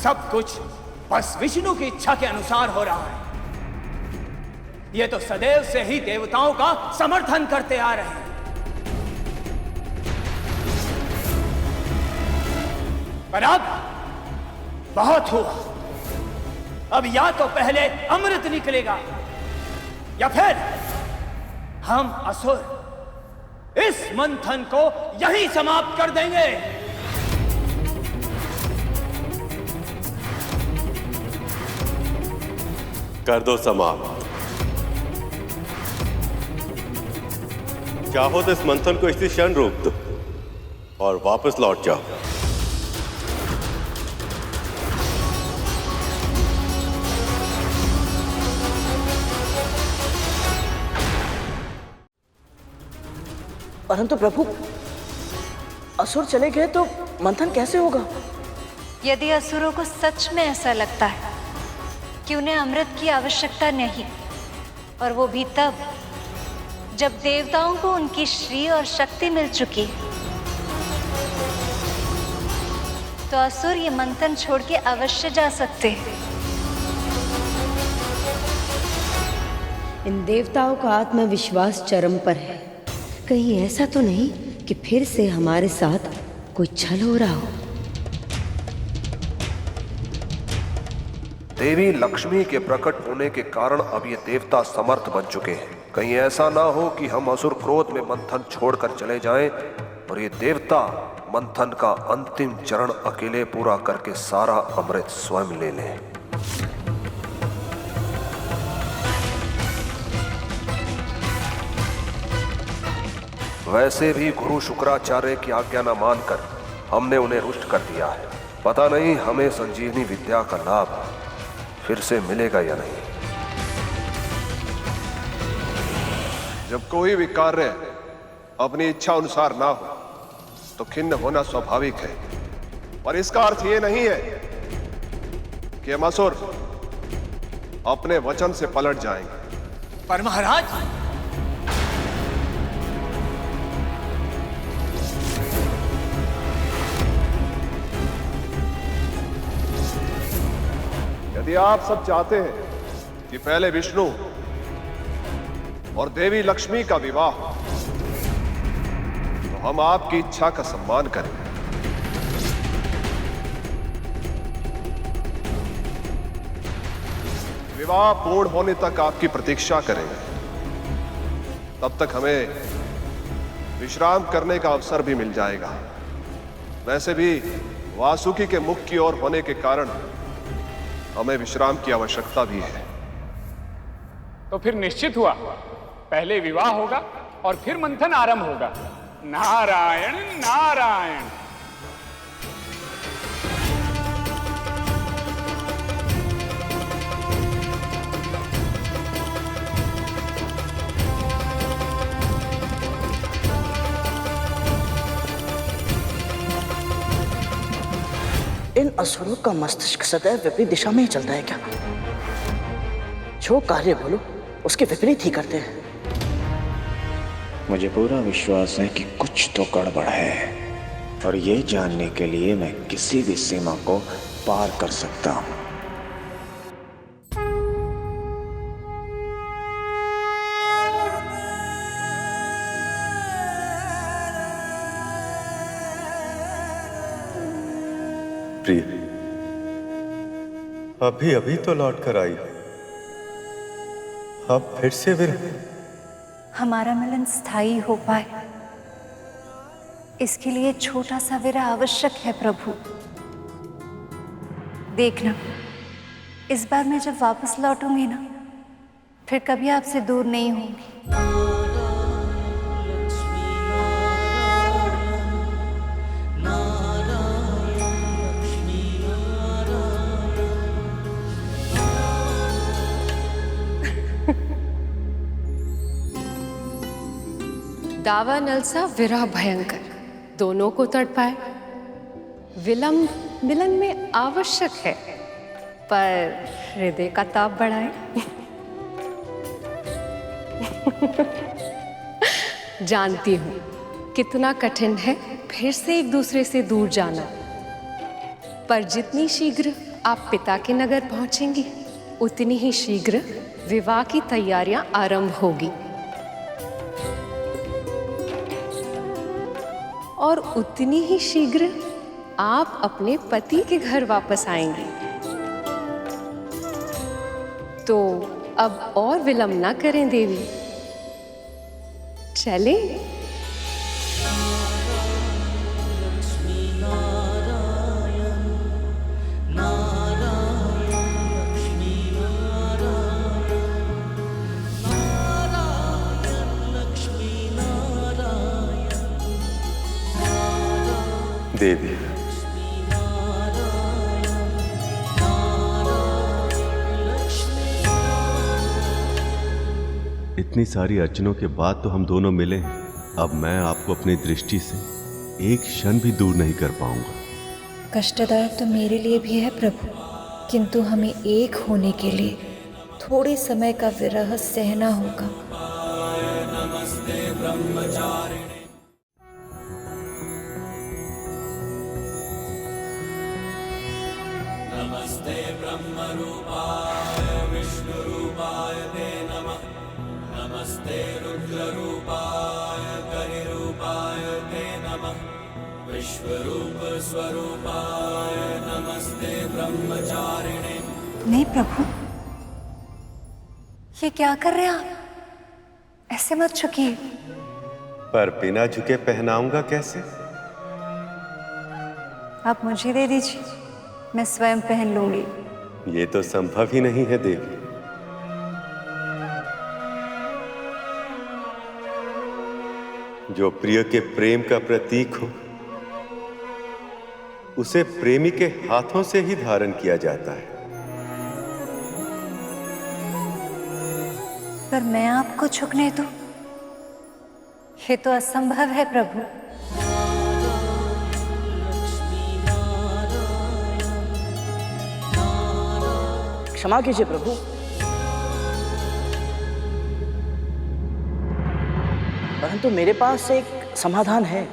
सब कुछ बस विष्णु की इच्छा के अनुसार हो रहा है। ये तो सदैव से ही देवताओं का समर्थन करते आ रहे हैं। पर अब बहुत हुआ। अब या तो पहले अमृत निकलेगा या फिर हम असुर इस मंथन को यहीं समाप्त कर देंगे। कर दो समाप्त। चाहो तो इस मंथन को इसी क्षण रोक दो और वापस लौट जाओ। परंतु प्रभु, असुर चले गए तो मंथन कैसे होगा? यदि असुरों को सच में ऐसा लगता है कि उन्हें अमृत की आवश्यकता नहीं, और वो भी तब जब देवताओं को उनकी श्री और शक्ति मिल चुकी है, तो असुर ये मंथन छोड़ के अवश्य जा सकते हैं। इन देवताओं का आत्मविश्वास चरम पर है। कहीं ऐसा तो नहीं कि फिर से हमारे साथ कोई छल हो रहा हो। देवी लक्ष्मी के प्रकट होने के कारण अब ये देवता समर्थ बन चुके हैं। कहीं ऐसा ना हो कि हम असुर क्रोध में मंथन छोड़कर चले जाएं और ये देवता मंथन का अंतिम चरण अकेले पूरा करके सारा अमृत स्वयं ले लें। वैसे भी गुरु शुक्राचार्य की आज्ञा न मानकर हमने उन्हें रुष्ट कर दिया है। पता नहीं हमें संजीवनी विद्या का लाभ फिर से मिलेगा या नहीं। जब कोई भी कार्य अपनी इच्छा अनुसार ना हो तो खिन्न होना स्वाभाविक है, और इसका अर्थ ये नहीं है कि हम असुर अपने वचन से पलट जाएंगे। पर महाराज, यदि आप सब चाहते हैं कि पहले विष्णु और देवी लक्ष्मी का विवाह, तो हम आपकी इच्छा का सम्मान करेंगे। विवाह पूर्ण होने तक आपकी प्रतीक्षा करेंगे। तब तक हमें विश्राम करने का अवसर भी मिल जाएगा। वैसे भी वासुकी के मुख की ओर होने के कारण हमें विश्राम की आवश्यकता भी है। तो फिर निश्चित हुआ, पहले विवाह होगा और फिर मंथन आरंभ होगा। नारायण नारायण। इन असुरों का मस्तिष्क सदैव विपरीत दिशा में ही चलता है क्या? जो कार्य बोलो उसके विपरीत ही करते हैं। मुझे पूरा विश्वास है कि कुछ तो गड़बड़ है, और ये जानने के लिए मैं किसी भी सीमा को पार कर सकता हूं। प्रिय, अभी अभी तो लौट कर आई, अब फिर से हमारा मिलन स्थायी हो पाए, इसके लिए छोटा सा विरह आवश्यक है प्रभु। देखना, इस बार मैं जब वापस लौटूंगी ना, फिर कभी आपसे दूर नहीं होंगी। दावा नलसा विरह भयंकर, दोनों को तड़पाए। विलंब मिलन में आवश्यक है, पर हृदय का ताप बढ़ाए। जानती हूँ कितना कठिन है फिर से एक दूसरे से दूर जाना, पर जितनी शीघ्र आप पिता के नगर पहुंचेंगी, उतनी ही शीघ्र विवाह की तैयारियां आरंभ होगी, और उतनी ही शीघ्र आप अपने पति के घर वापस आएंगे। तो अब और विलंब ना करें देवी, चलें। इतनी सारी अड़चनों के बाद तो हम दोनों मिले हैं। अब मैं आपको अपनी दृष्टि से एक क्षण भी दूर नहीं कर पाऊंगा। कष्टदायक तो मेरे लिए भी है प्रभु, किंतु हमें एक होने के लिए थोड़े समय का विरह सहना होगा। नमस्ते ब्रह्मचारिणे। नमस्ते ब्रह्मरूपाय विष्णुरूपाय ते नमः। नमस्ते रुद्ररूपाय करिरूपाय ते नमः। विश्वरूप स्वरूपाय नमस्ते ब्रह्मचारिणे। नहीं प्रभु, ये क्या कर रहे हैं आप? ऐसे मत झुकिए। पर बिना झुके पहनाऊंगा कैसे? आप मुझे दे दीजिए, मैं स्वयं पहन लूंगी। ये तो संभव ही नहीं है देवी। जो प्रिय के प्रेम का प्रतीक हो उसे प्रेमी के हाथों से ही धारण किया जाता है। पर मैं आपको झुकने दूं? ये तो असंभव है प्रभु। क्षमा कीजिए प्रभु, परंतु मेरे पास एक समाधान है।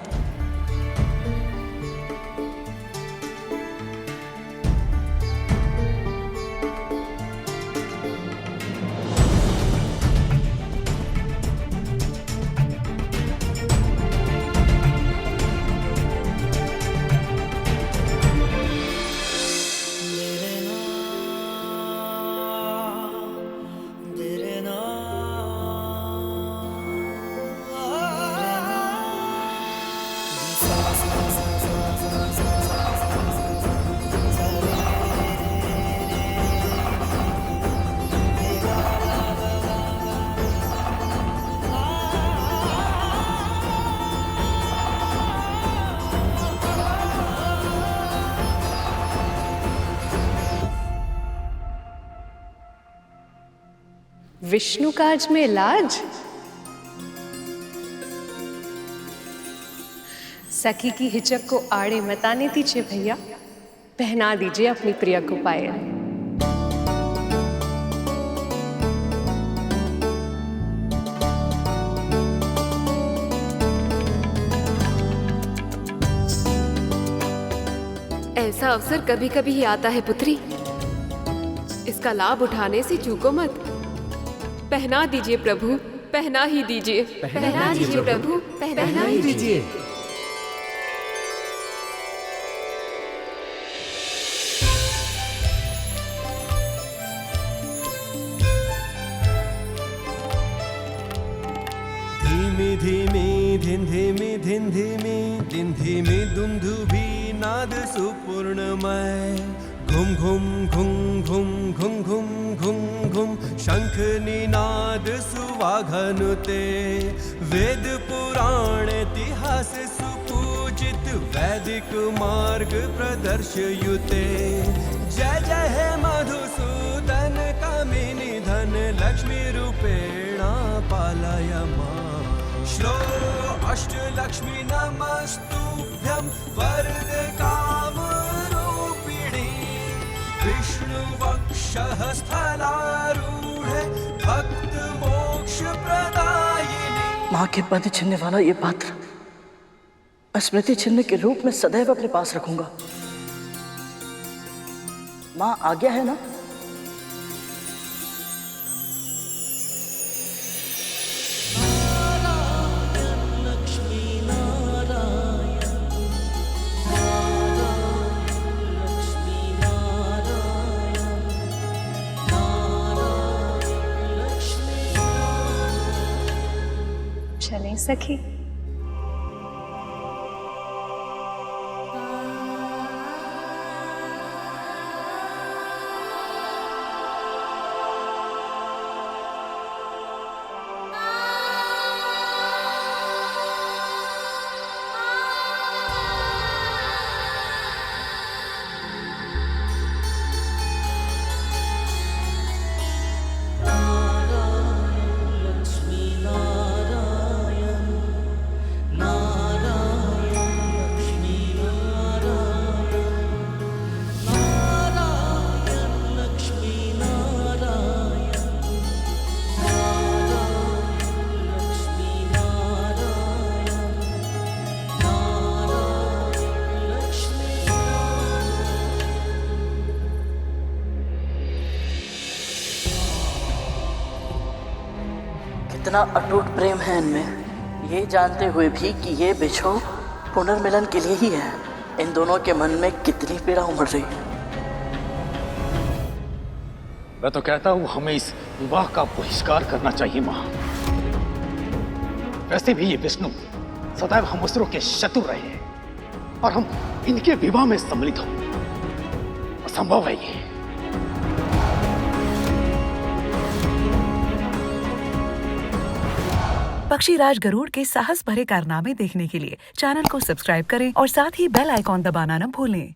विष्णु काज में लाज। सखी की हिचक को आड़े मत आने दीजिए भैया, पहना दीजिए अपनी प्रिय को पायल। ऐसा अवसर कभी कभी ही आता है पुत्री, इसका लाभ उठाने से चूको मत। पहना दीजिए प्रभु, पहना ही दीजिए। पहना दीजिए प्रभु, पहना ही दीजिए। धीमी धीमी धिन धीमी धिन धीमी धिन धीमी दुंदुभी नाद सुपूर्णमय। घुम घुम घुम घुम घुम घुम घुम घुम शंख निनाद सुवाघनुते। वेद पुराण इतिहास सुपूजित वैदिक मार्ग प्रदर्शयुते। जय जय हे मधुसूदन कामिनी धन लक्ष्मी रूपेणा पालय मां। श्लो अष्ट लक्ष्मी नमस्तुभ्यं वरद काम रूपिणी। विष्णु वक्षः स्थलारूढ़े भक्त मोक्ष प्रदायिनी। माँ के पद छिनने वाला ये पात्र स्मृति चिन्ह के रूप में सदैव अपने पास रखूंगा। माँ आज्ञा है ना? चलें सखी। कितना अटूट प्रेम है इनमें, ये जानते हुए भी कि ये बिछो पुनर्मिलन के लिए ही है। इन दोनों के मन में कितनी पीड़ा उमड़ रही है। मैं तो कहता हूं हमें इस विवाह का बहिष्कार करना चाहिए मां। वैसे भी ये विष्णु सदैव हम असुरों के शत्रु रहे हैं और हम इनके विवाह में सम्मिलित हो असंभव है ये। पक्षीराज गरुड़ के साहस भरे कारनामे देखने के लिए चैनल को सब्सक्राइब करें और साथ ही बेल आइकॉन दबाना न भूलें।